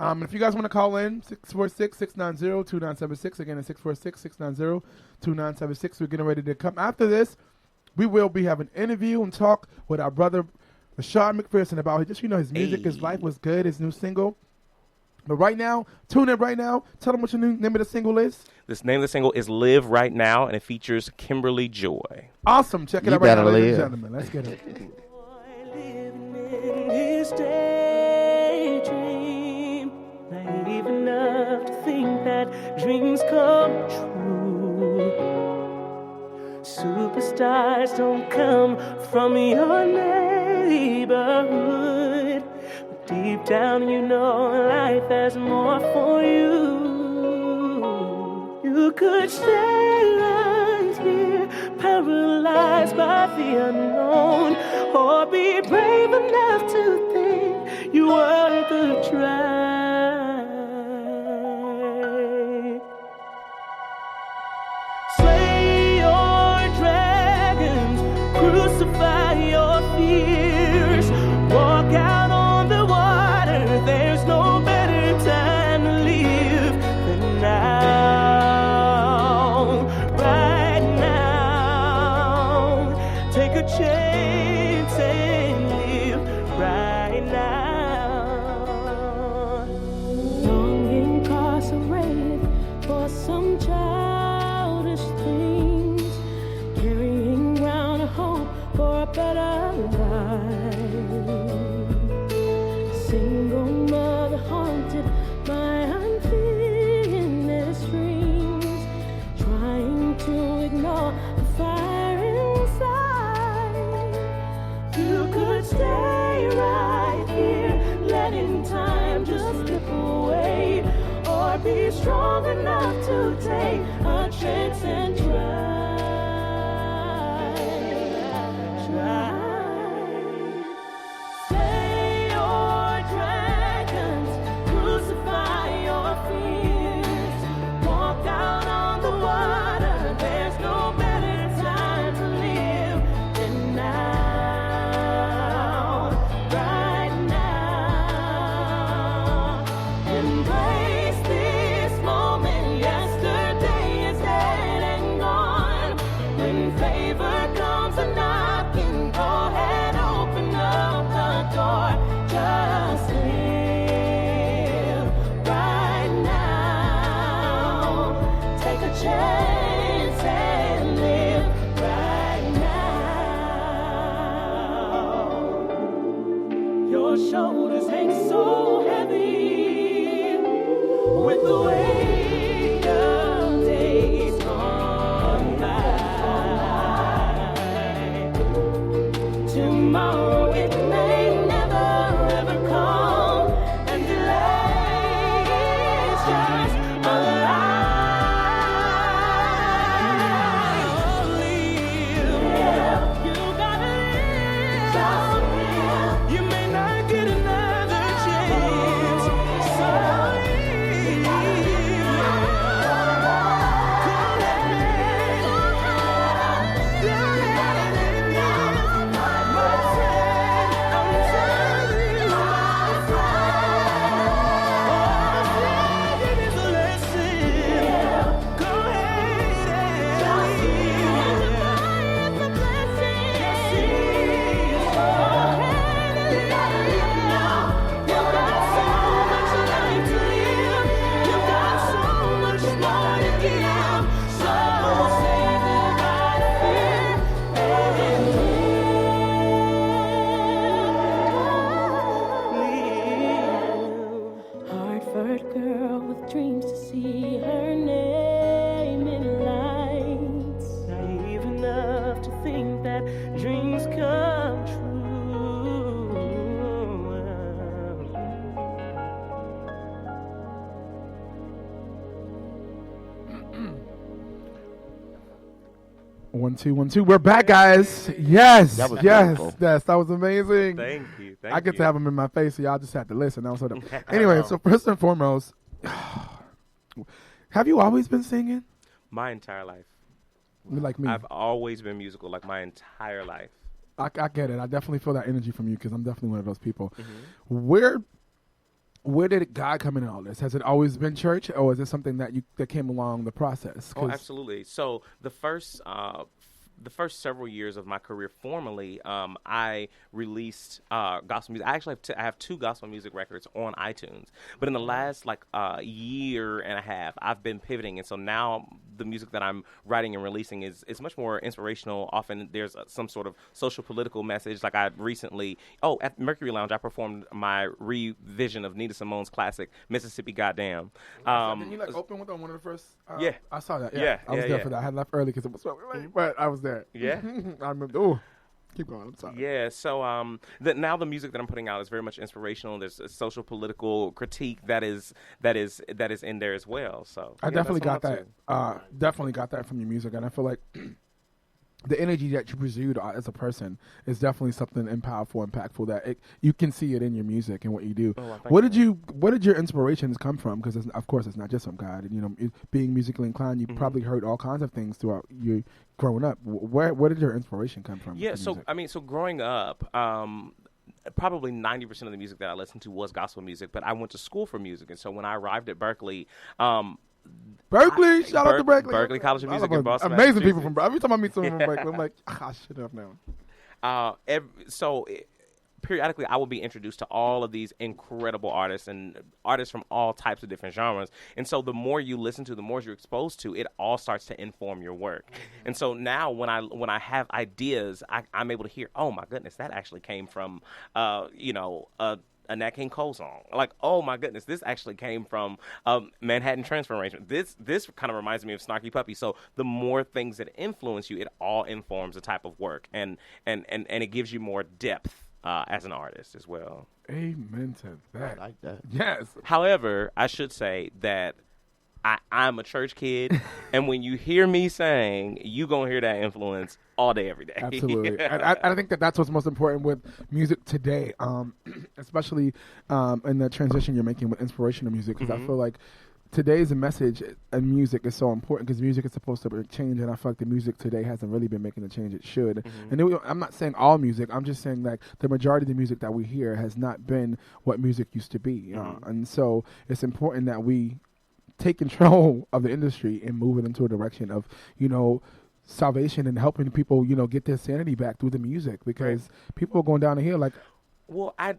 [SPEAKER 1] If you guys want to call in, 646-690-2976. Again, it's 646-690-2976. We're getting ready to come. After this, we will be having an interview and talk with our brother, Rashad McPherson, about his music, his life was good, his new single. But right now, tune in right now. Tell them what your name of the single is.
[SPEAKER 3] This name of the single is Live Right Now, and it features Kimberly Joy.
[SPEAKER 1] Awesome. Check it out right now, ladies and gentlemen. Let's get it.
[SPEAKER 4] Naive enough to think that dreams come true. stars don't come from your neighborhood. But deep down you know life has more for you. You could stay right here, paralyzed by the unknown, or be brave enough to think you worth a try. Slay your dragons, crucify your fears, walk out on the water. There's no better time to live than now, right now. Take a chance and live right now. Long incarcerated for some childish things, carrying round a hope for a better life. Single mother haunted by unfinished dreams, trying to ignore the fire inside. You could stay right here, letting time just slip away, or be strong enough to take a chance and try. Slay your dragons, crucify your fears, walk out on the water. There's no better time to live than now, right now. Embrace this moment. Yesterday is dead and gone. When favor comes a knocking, go ahead, open up the door. Just live right now. Take a chance and live right now. Your shoulders hang so heavy with the weight of days gone by. Tomorrow it may never ever come, and delay is just a lie. Live, you gotta live. Just live. You may not get another chance, so live. Come let me, my friend, I'm telling you, my friend, it is a lesson. Go ahead and live. It's a blessing. Yes, it is. Go ahead and live now. You've got so much life to live. You've got so much more to give. So say goodbye to fear and live. Hartford girl with dreams to see her name in lights, naive enough to think that dreams come true.
[SPEAKER 1] 1 2 1 2. We're back, guys. Yes,
[SPEAKER 2] That was
[SPEAKER 1] yes,
[SPEAKER 2] beautiful.
[SPEAKER 1] yes. That was amazing.
[SPEAKER 3] Thank you.
[SPEAKER 1] I get to have them in my face, so y'all just have to listen. That was so dope. Anyway, so first and foremost, have you always been singing?
[SPEAKER 3] My entire life.
[SPEAKER 1] Like me?
[SPEAKER 3] I've always been musical, like my entire life.
[SPEAKER 1] I get it. I definitely feel that energy from you because I'm definitely one of those people.
[SPEAKER 3] Mm-hmm.
[SPEAKER 1] Where did God come in all this? Has it always been church, or is it something that came along the process?
[SPEAKER 3] Oh, absolutely. So the first several years of my career formally, I released gospel music. I actually have two gospel music records on iTunes. But in the last year and a half, I've been pivoting, and so now the music that I'm writing and releasing is much more inspirational. Often there's some sort of social political message. Like I recently, at Mercury Lounge, I performed my revision of Nina Simone's classic "Mississippi Goddamn."
[SPEAKER 1] Didn't you open with on one of the first?
[SPEAKER 3] Yeah,
[SPEAKER 1] I saw that.
[SPEAKER 3] Yeah,
[SPEAKER 1] I was there for that. I had left early because it was so late, but I was there. that.
[SPEAKER 3] Yeah.
[SPEAKER 1] I remember. Oh, keep going. I'm sorry.
[SPEAKER 3] Yeah, so now the music that I'm putting out is very much inspirational. There's a social political critique that is in there as well. So
[SPEAKER 1] I definitely got that. Definitely got that from your music, and I feel like the energy that you exude as a person is definitely something powerful, impactful. That you can see it in your music and what you do. What did your inspirations come from? Because of course it's not just from God. And, you know, being musically inclined, you probably heard all kinds of things throughout your growing up. Where did your inspiration come from?
[SPEAKER 3] Yeah, so growing up, probably 90% of the music that I listened to was gospel music. But I went to school for music, and so when I arrived at Berkeley.
[SPEAKER 1] Berkeley, shout out to Berkeley.
[SPEAKER 3] Berkeley College of Music in Boston.
[SPEAKER 1] Amazing people from Every time I meet someone from Berkeley, I'm like, I should have known.
[SPEAKER 3] Periodically, I will be introduced to all of these incredible artists and artists from all types of different genres. And so the more you listen to, the more you're exposed to, it all starts to inform your work. Mm-hmm. And so now when I have ideas, I'm able to hear, oh, my goodness, that actually came from, a Nat King Cole song. Like, oh my goodness, this actually came from Manhattan Transfer Arrangement. This kind of reminds me of Snarky Puppy. So the more things that influence you, it all informs the type of work, and it gives you more depth as an artist as well.
[SPEAKER 1] Amen to that.
[SPEAKER 2] I like that.
[SPEAKER 1] Yes.
[SPEAKER 3] However, I should say that I'm a church kid, and when you hear me sing, you gonna hear that influence all day, every day.
[SPEAKER 1] Absolutely. I think that's what's most important with music today, especially in the transition you're making with inspirational music, because I feel like today's message and music is so important, because music is supposed to bring change, and I feel like the music today hasn't really been making the change it should. And I'm not saying all music, I'm just saying like the majority of the music that we hear has not been what music used to be. And so it's important that we take control of the industry and move it into a direction of, salvation and helping people, get their sanity back through the music, because people are going down the hill like.
[SPEAKER 3] Well, I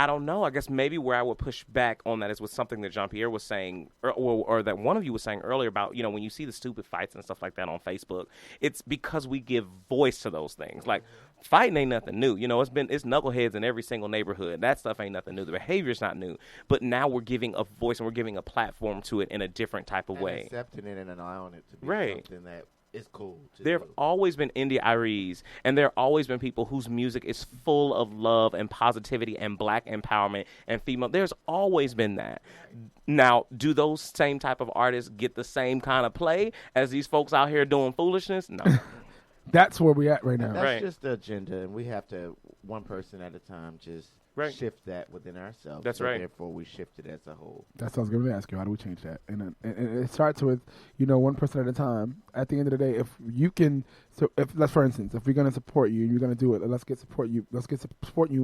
[SPEAKER 3] don't know. I guess maybe where I would push back on that is with something that Jean-Pierre was saying, or that one of you was saying earlier about, when you see the stupid fights and stuff like that on Facebook, it's because we give voice to those things. Like, fighting ain't nothing new. It's knuckleheads in every single neighborhood. That stuff ain't nothing new. The behavior's not new. But now we're giving a voice and we're giving a platform to it in a different type of way.
[SPEAKER 2] Accepting it and allowing it to be something that is cool.
[SPEAKER 3] There have always been indie Iries, and there have always been people whose music is full of love and positivity and black empowerment and female. There's always been that. Now, do those same type of artists get the same kind of play as these folks out here doing foolishness? No.
[SPEAKER 1] That's where we're at right now.
[SPEAKER 2] That's just the agenda, and we have to, one person at a time, just shift that within ourselves.
[SPEAKER 3] That's right.
[SPEAKER 2] Therefore, we shift it as a whole.
[SPEAKER 1] That's what I was going to ask you. How do we change that? And it starts with, one person at a time. At the end of the day, if you can, for instance, if we're going to support you and you're going to do it, let's get support you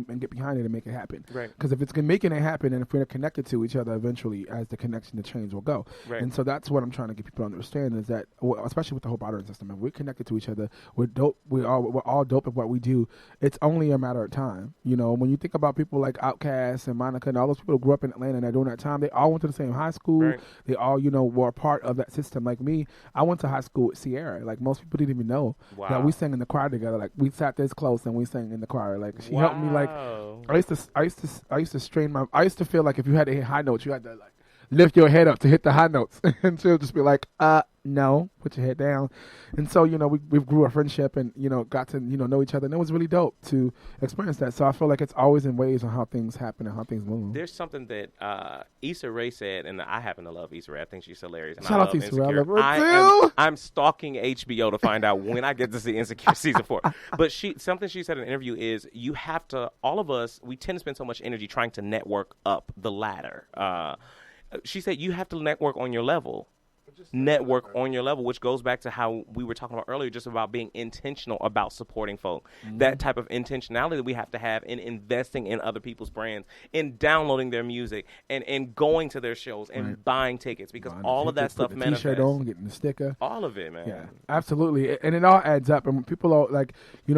[SPEAKER 1] and get behind it and make it happen.
[SPEAKER 3] Right.
[SPEAKER 1] Because if it's making it happen, and if we're connected to each other, eventually, as the connection, the change will go.
[SPEAKER 3] Right.
[SPEAKER 1] And so that's what I'm trying to get people to understand, is that, especially with the whole modern system, if we're connected to each other, we're dope. We're all dope at what we do. It's only a matter of time. When you think about people like Outkast and Monica and all those people who grew up in Atlanta and during that time, they all went to the same high school.
[SPEAKER 3] Right.
[SPEAKER 1] They all, were a part of that system. Like me, I went to high school with Sierra. Like, most people didn't even know that we sang in the choir together. Like, we sat this close and we sang in the choir. Like, she helped me. Like, I used to strain I used to feel like if you had to hit high notes, you had to like lift your head up to hit the high notes, and she'll just be like, no, put your head down. And so, we grew a friendship and, got to, know each other. And it was really dope to experience that. So I feel like it's always in ways on how things happen and how things move.
[SPEAKER 3] There's something that Issa Rae said, and I happen to love Issa Rae. I think she's hilarious. And
[SPEAKER 1] Shout out to Issa Rae. I love her too.
[SPEAKER 3] I'm stalking HBO to find out when I get to see Insecure season 4. But something she said in an interview is, you have to, all of us, we tend to spend so much energy trying to network up the ladder. She said you have to network on your level. Network on your level, which goes back to how we were talking about earlier, just about being intentional about supporting folk. That type of intentionality that we have to have in investing in other people's brands, in downloading their music, and in going to their shows and buying tickets, because all of that stuff manifests.
[SPEAKER 1] T-shirt on, getting the sticker.
[SPEAKER 3] All of it, man.
[SPEAKER 1] Yeah, absolutely. And it all adds up. And when people are like,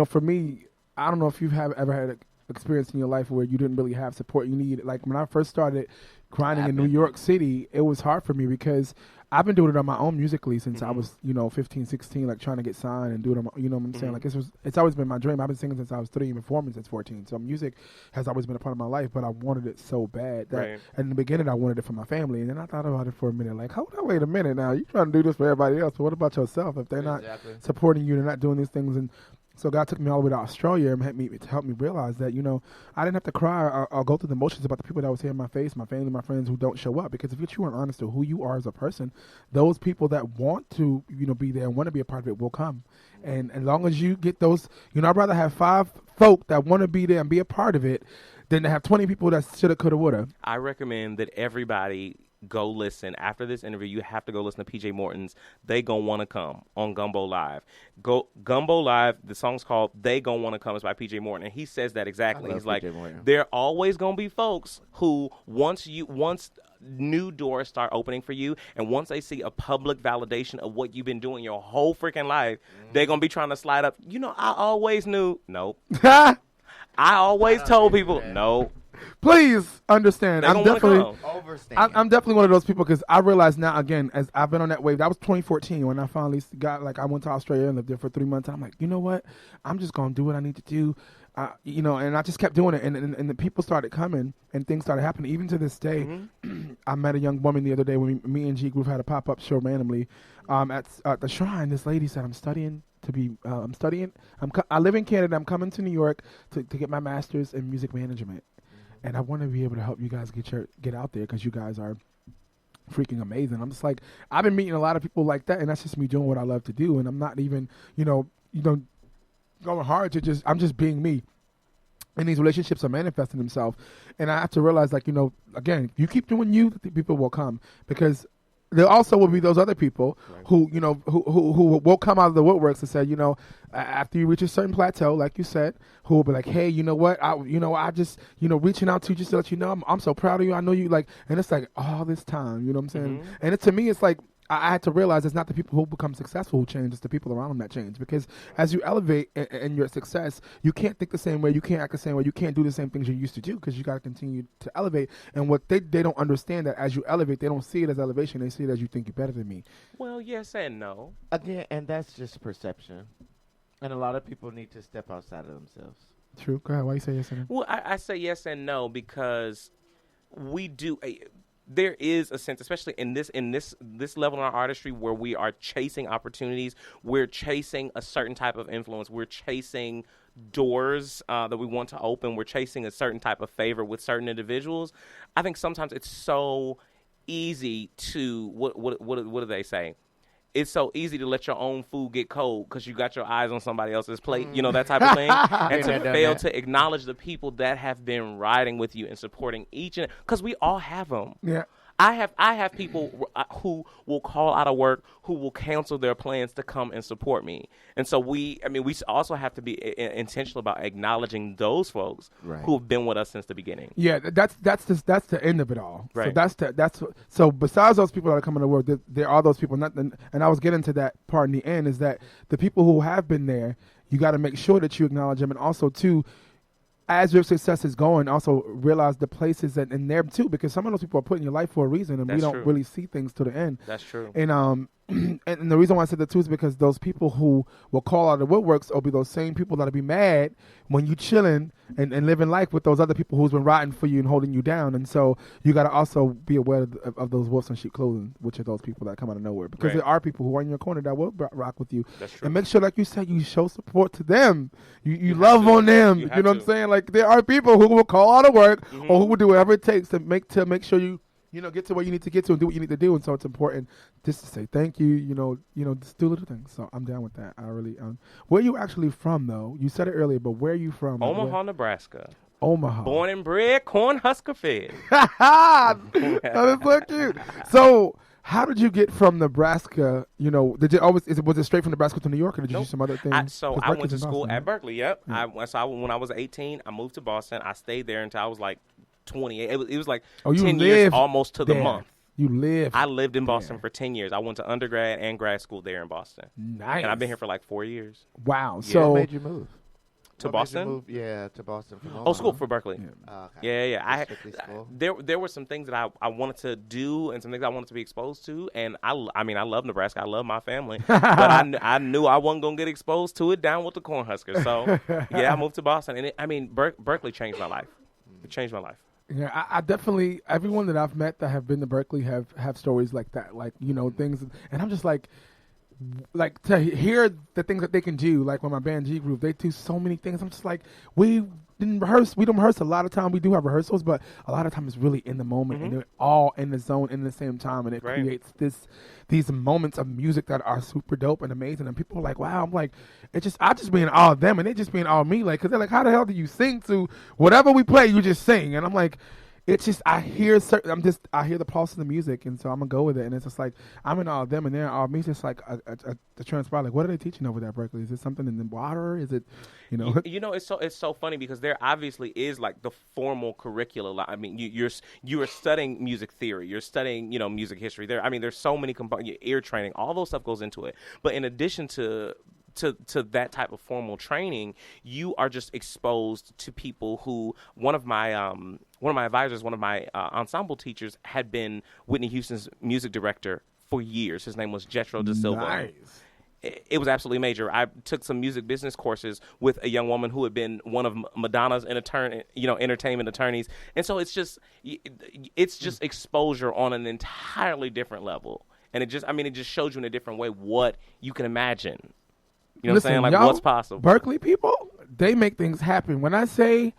[SPEAKER 1] for me, I don't know if you've ever had an experience in your life where you didn't really have support you need. Like, when I first started grinding in New York City, it was hard for me because I've been doing it on my own musically since I was, 15, 16, like trying to get signed and do it on my, you know what I'm saying? Like it's always been my dream. I've been singing since I was 3 and performing since 14. So music has always been a part of my life, but I wanted it so bad that in the beginning I wanted it for my family. And then I thought about it for a minute, like, hold on, wait a minute now. You trying to do this for everybody else, but what about yourself? If they're not supporting you, they're not doing these things. And so God took me all the way to Australia and helped me realize that, I didn't have to cry or go through the motions about the people that was here in my face, my family, my friends who don't show up. Because if you're true and honest to who you are as a person, those people that want to, be there and want to be a part of it will come. And as long as you get those, I'd rather have 5 folk that want to be there and be a part of it than to have 20 people that shoulda, coulda, woulda.
[SPEAKER 3] I recommend that everybody go listen. After this interview, you have to go listen to PJ Morton's They Gon' Wanna Come on Gumbo Live. Go Gumbo Live, the song's called They Gon' Wanna Come. It's by PJ Morton, and he says that exactly. He's like, there are always going to be folks who once new doors start opening for you, and once they see a public validation of what you've been doing your whole freaking life, they're going to be trying to slide up. I always knew. Nope. I always told people, no.
[SPEAKER 1] Please understand. I'm definitely one of those people because I realize now, again, as I've been on that wave. That was 2014 when I finally I went to Australia and lived there for 3 months. I'm like, you know what? I'm just going to do what I need to do. And I just kept doing it. And the people started coming and things started happening. Even to this day, I met a young woman the other day when me and G Group had a pop-up show randomly at the Shrine. This lady said, I live in Canada. I'm coming to New York to get my master's in music management. And I want to be able to help you guys get out there because you guys are freaking amazing. I'm just like, I've been meeting a lot of people like that, and that's just me doing what I love to do. And I'm not even, going hard to I'm just being me. And these relationships are manifesting themselves. And I have to realize, like, again, you keep doing you, the people will come. Because there also will be those other people who will come out of the woodworks and say, after you reach a certain plateau, like you said, who will be like, hey, you know what? I just, reaching out to you just to let you know, I'm so proud of you. I know you and it's like all this time, you know what I'm saying? And to me, it's like, I had to realize it's not the people who become successful who change, it's the people around them that change. Because as you elevate in your success, you can't think the same way, you can't act the same way, you can't do the same things you used to do because you got to continue to elevate. And what they don't understand that as you elevate, they don't see it as elevation, they see it as you think you're better than me.
[SPEAKER 3] Well, yes and no.
[SPEAKER 2] Again, and that's just perception. And a lot of people need to step outside of themselves.
[SPEAKER 1] True. Go ahead. Why you say yes and no?
[SPEAKER 3] Well, I say yes and no because we do. There is a sense, especially in this level in our artistry, where we are chasing opportunities, we're chasing a certain type of influence, we're chasing doors that we want to open, we're chasing a certain type of favor with certain individuals. I think sometimes it's so easy to what do they say? It's so easy to let your own food get cold because you got your eyes on somebody else's plate, that type of thing. And to fail to acknowledge the people that have been riding with you and supporting because we all have them. Yeah. I have people who will call out of work, who will cancel their plans to come and support me. And so we also have to be intentional about acknowledging those folks who have been with us since the beginning.
[SPEAKER 1] Yeah, that's the end of it all. Right. So besides those people that are coming to work, there are those people. And I was getting to that part in the end is that the people who have been there, you got to make sure that you acknowledge them, and also too, as your success is going, also realize the places in there too, because some of those people are put in your life for a reason, and we don't really see things to the end.
[SPEAKER 3] That's true.
[SPEAKER 1] And and the reason why I said that too is because those people who will call out the woodworks will be those same people that'll be mad when you chilling and living life with those other people who's been riding for you and holding you down. And so you got to also be aware of those wolves in sheep clothing, which are those people that come out of nowhere, because there are people who are in your corner that will rock with you.
[SPEAKER 3] That's true.
[SPEAKER 1] And make sure, like you said, you show support to them. You love on them. You know what I'm saying? Like, there are people who will call out of work or who will do whatever it takes to make sure you get to where you need to get to and do what you need to do. And so it's important just to say thank you, just do little things. So I'm down with that. I really, where are you actually from, though? You said it earlier, but where are you from?
[SPEAKER 3] Omaha, Nebraska.
[SPEAKER 1] Omaha.
[SPEAKER 3] Born and bred, Cornhusker fed.
[SPEAKER 1] That is so cute. So how did you get from Nebraska? Did it always, was it straight from Nebraska to New York, or did you do some other things?
[SPEAKER 3] I went to school at Berkeley, yep. Yeah. When I was 18, I moved to Boston. I stayed there until I was like 28. It was like 10 years almost to the month. I lived in Boston for 10 years. I went to undergrad and grad school there in Boston.
[SPEAKER 1] Nice.
[SPEAKER 3] And I've been here for like 4 years.
[SPEAKER 1] Wow.
[SPEAKER 2] Yeah.
[SPEAKER 1] So
[SPEAKER 2] What made you move?
[SPEAKER 3] To
[SPEAKER 2] What made you
[SPEAKER 3] Boston?
[SPEAKER 2] move- yeah, to Boston from
[SPEAKER 3] Oh, school
[SPEAKER 2] Omaha?
[SPEAKER 3] for Berkeley.
[SPEAKER 2] Okay.
[SPEAKER 3] Yeah.
[SPEAKER 2] Strictly school?
[SPEAKER 3] There were some things that I wanted to do and some things I wanted to be exposed to, and I mean I love Nebraska. I love my family, but I knew I wasn't gonna get exposed to it down with the Cornhuskers. So yeah, I moved to Boston, and Berkeley changed my life. It changed my life.
[SPEAKER 1] Yeah, I definitely, everyone that I've met that have been to Berkeley have stories like that, like, you know, things, and I'm just like to hear the things that they can do, like when my band G Group, they do so many things. I'm just like, we don't rehearse a lot of time. We do have rehearsals, but a lot of time it's really in the moment, and they're all in the zone in the same time, and it creates these moments of music that are super dope and amazing, and people are like, wow. I'm like, I just be in awe of them, and they just be in awe of me, like, because they're like, how the hell do you sing to whatever we play? You just sing, and I'm like, it's just I hear the pulse of the music, and so I'm gonna go with it. And it's just like I'm in all of them, and they're in all of me. It's just like a transpire. Like, what are they teaching over there at Berkeley? Is it something in the water? Is it, you know?
[SPEAKER 3] It's so funny because there obviously is like the formal curricula. I mean, you're studying music theory, you're studying music history. There's so many components. Ear training, all those stuff goes into it. But in addition to that type of formal training, you are just exposed to people who one of my advisors, one of my ensemble teachers had been Whitney Houston's music director for years. His name was Jethro Da Silva.
[SPEAKER 1] Nice.
[SPEAKER 3] It was absolutely major. I took some music business courses with a young woman who had been one of Madonna's entertainment attorneys, and so it's just exposure on an entirely different level, and it just shows you in a different way what you can imagine. You know what I'm saying? Like, what's possible.
[SPEAKER 1] Berkeley people, they make things happen. When I say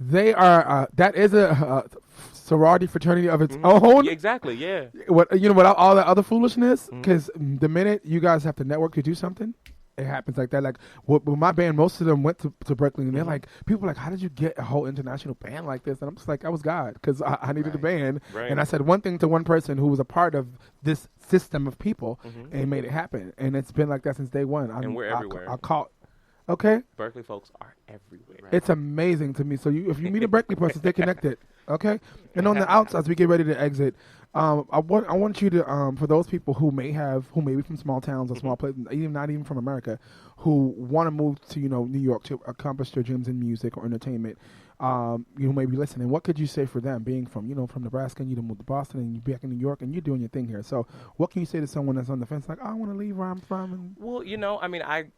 [SPEAKER 1] they are, that is a sorority fraternity of its own.
[SPEAKER 3] Yeah, exactly, yeah.
[SPEAKER 1] Without all that other foolishness, because the minute you guys have to network to do something, it happens like that. Like, with my band, most of them went to Berkeley, and they're like, people are like, how did you get a whole international band like this? And I'm just like, I was God, because I needed a band.
[SPEAKER 3] Right.
[SPEAKER 1] And I said one thing to one person who was a part of this system of people and made it happen. And it's been like that since day one.
[SPEAKER 3] And we're everywhere.
[SPEAKER 1] Okay?
[SPEAKER 3] Berkeley folks are everywhere. Right.
[SPEAKER 1] It's amazing to me. So if you meet a Berkeley person, stay connected. Okay? And on the outs, as we get ready to exit, I want you to, for those people who may be from small towns or small places, not even from America, who want to move to New York to accomplish their dreams in music or entertainment, you may be listening. What could you say for them, being from from Nebraska, and you moved to Boston, and you're back in New York, and you're doing your thing here? So what can you say to someone that's on the fence, like, I want to leave where I'm from? And
[SPEAKER 3] well,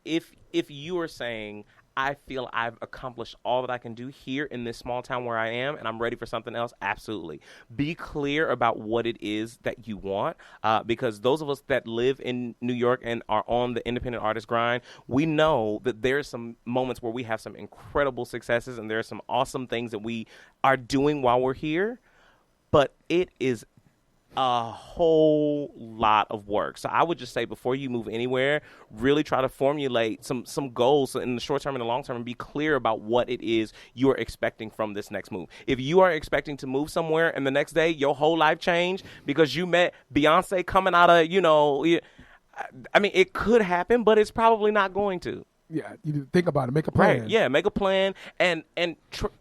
[SPEAKER 3] if you are saying, I feel I've accomplished all that I can do here in this small town where I am, and I'm ready for something else, absolutely. Be clear about what it is that you want, because those of us that live in New York and are on the independent artist grind, we know that there's some moments where we have some incredible successes, and there are some awesome things that we are doing while we're here, but it is a whole lot of work. So I would just say, before you move anywhere, really try to formulate some goals in the short term and the long term, and be clear about what it is you are expecting from this next move. If you are expecting to move somewhere and the next day your whole life changed because you met Beyonce coming out of, it could happen, but it's probably not going to.
[SPEAKER 1] Yeah, you need to think about it. Make a plan.
[SPEAKER 3] Right, yeah, make a plan and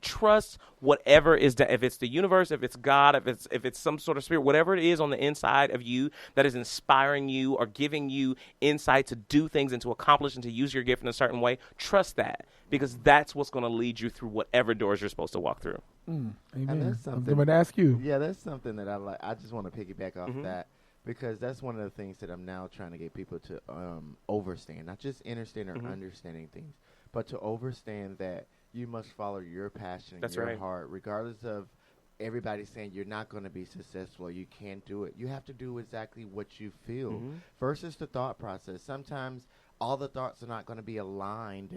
[SPEAKER 3] trust whatever is that. If it's the universe, if it's God, if it's some sort of spirit, whatever it is on the inside of you that is inspiring you or giving you insight to do things and to accomplish and to use your gift in a certain way, trust that, because that's what's going to lead you through whatever doors you're supposed to walk through.
[SPEAKER 1] Amen.
[SPEAKER 2] And that's something,
[SPEAKER 1] I'm going to ask you.
[SPEAKER 2] Yeah, that's something that I like. I just want to piggyback off that, because that's one of the things that I'm now trying to get people to overstand, not just understand or understanding things, but to overstand that you must follow your passion and your heart, regardless of everybody saying you're not going to be successful, you can't do it. You have to do exactly what you feel versus the thought process. Sometimes all the thoughts are not going to be aligned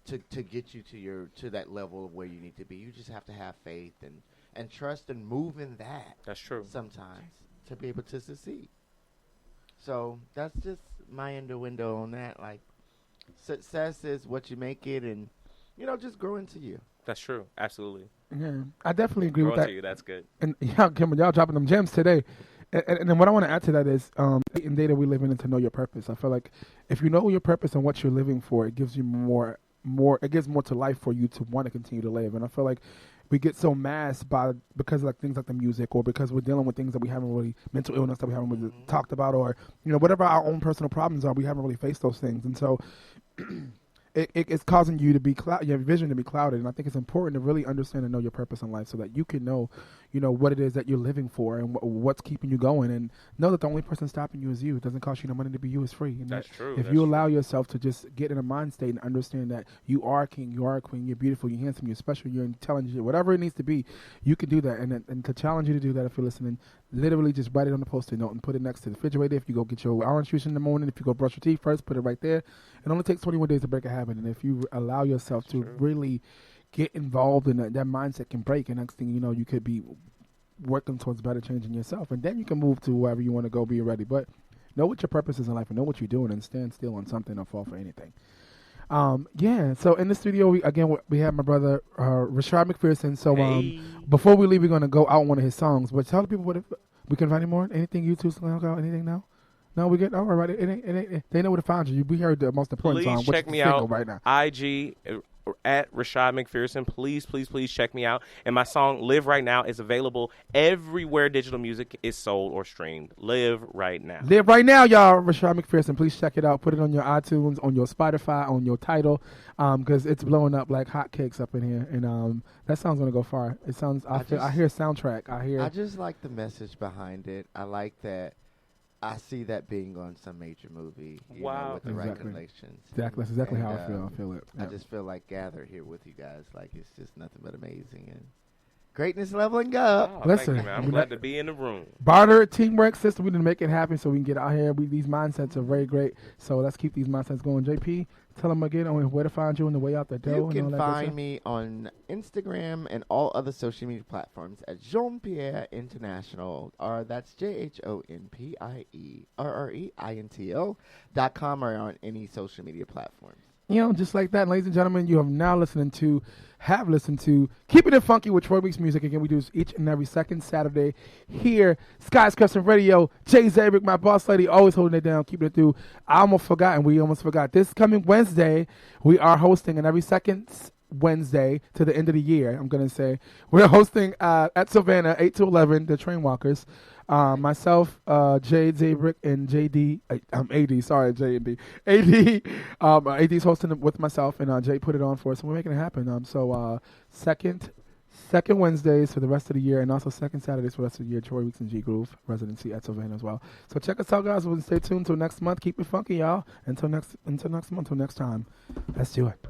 [SPEAKER 2] to get you to that level of where you need to be. You just have to have faith and trust and move in that.
[SPEAKER 3] That's true.
[SPEAKER 2] Sometimes to be able to succeed. So that's just my window on that. Like, success is what you make it, and just grow into you.
[SPEAKER 3] That's true. Absolutely.
[SPEAKER 1] Yeah, I definitely agree
[SPEAKER 3] Grow
[SPEAKER 1] with that.
[SPEAKER 3] into you. That's good.
[SPEAKER 1] And y'all dropping them gems today. And then what I want to add to that is, in data we live in, to know your purpose. I feel like if you know your purpose and what you're living for, it gives you more. It gives more to life for you to want to continue to live. And I feel like we get so masked because of like things like the music, or because we're dealing with things that we haven't really, mental illness that we haven't really talked about, or whatever our own personal problems are, we haven't really faced those things. And so it's causing you to be your vision to be clouded. And I think it's important to really understand and know your purpose in life so that you can know, what it is that you're living for and what's keeping you going. And know that the only person stopping you is you. It doesn't cost you no money to be you. It's free. And
[SPEAKER 3] That's true.
[SPEAKER 1] If you allow yourself to just get in a mind state and understand that you are a king, you are a queen, you're beautiful, you're handsome, you're special, you're intelligent, whatever it needs to be, you can do that. And to challenge you to do that, if you're listening, literally just write it on a post-it note and put it next to the refrigerator. If you go get your orange juice in the morning, if you go brush your teeth first, put it right there. It only takes 21 days to break a habit. And if you allow yourself to really get involved in that mindset can break. And next thing you know, you could be working towards better changing yourself. And then you can move to wherever you want to go, be ready. But know what your purpose is in life and know what you're doing and stand still on something or fall for anything. So in the studio, we have my brother, Rashad McPherson. So before we leave, we're going to go out on one of his songs. But tell the people we can find any more? Anything you two song out? Anything now? No, we get all right. They know where to find you. We heard the most important song.
[SPEAKER 3] Please check me out
[SPEAKER 1] right now.
[SPEAKER 3] IG at Rashad McPherson. Please check me out. And my song "Live Right Now" is available everywhere digital music is sold or streamed. Live right now.
[SPEAKER 1] Live right now, y'all. Rashad McPherson. Please check it out. Put it on your iTunes, on your Spotify, on your Tidal, because it's blowing up like hotcakes up in here. And that song's gonna go far. It sounds. I hear soundtrack. I
[SPEAKER 2] just like the message behind it. I like that. I see that being on some major movie, with the right connections.
[SPEAKER 1] Exactly, that's exactly how I feel. I feel it.
[SPEAKER 2] I just feel like gathered here with you guys, like it's just nothing but amazing and greatness leveling up.
[SPEAKER 1] Listen,
[SPEAKER 3] thank you, man. I'm glad to be in the room.
[SPEAKER 1] Barter, teamwork, system. We need to make it happen so we can get out here. These mindsets are very great. So let's keep these mindsets going. JP, tell them again on where to find you on the way out the door.
[SPEAKER 2] You can find me on Instagram and all other social media platforms at Jhon Pierre International, or that's JhonPierreIntl.com, or on any social media platforms.
[SPEAKER 1] Just like that, ladies and gentlemen, you have listened to Keeping It Funky with Troy Weeks Music. Again, we do this each and every second Saturday here, Sky's Custom Radio. Jay Zabrick, my boss lady, always holding it down, keeping it through. We almost forgot. This coming Wednesday, we are hosting, and every second Wednesday to the end of the year, I'm going to say, we're hosting at Savannah, 8 to 11, the Train Walkers. Myself, Jay Zabrick, and JD, AD, sorry, J and D. AD's hosting with myself, and Jay put it on for us, and we're making it happen. Second Wednesdays for the rest of the year, and also second Saturdays for the rest of the year, Troy Weeks and G Groove residency at Savannah as well. So check us out, guys. We'll stay tuned until next month. Keep it funky, y'all. Until next month, until next time. Let's do it.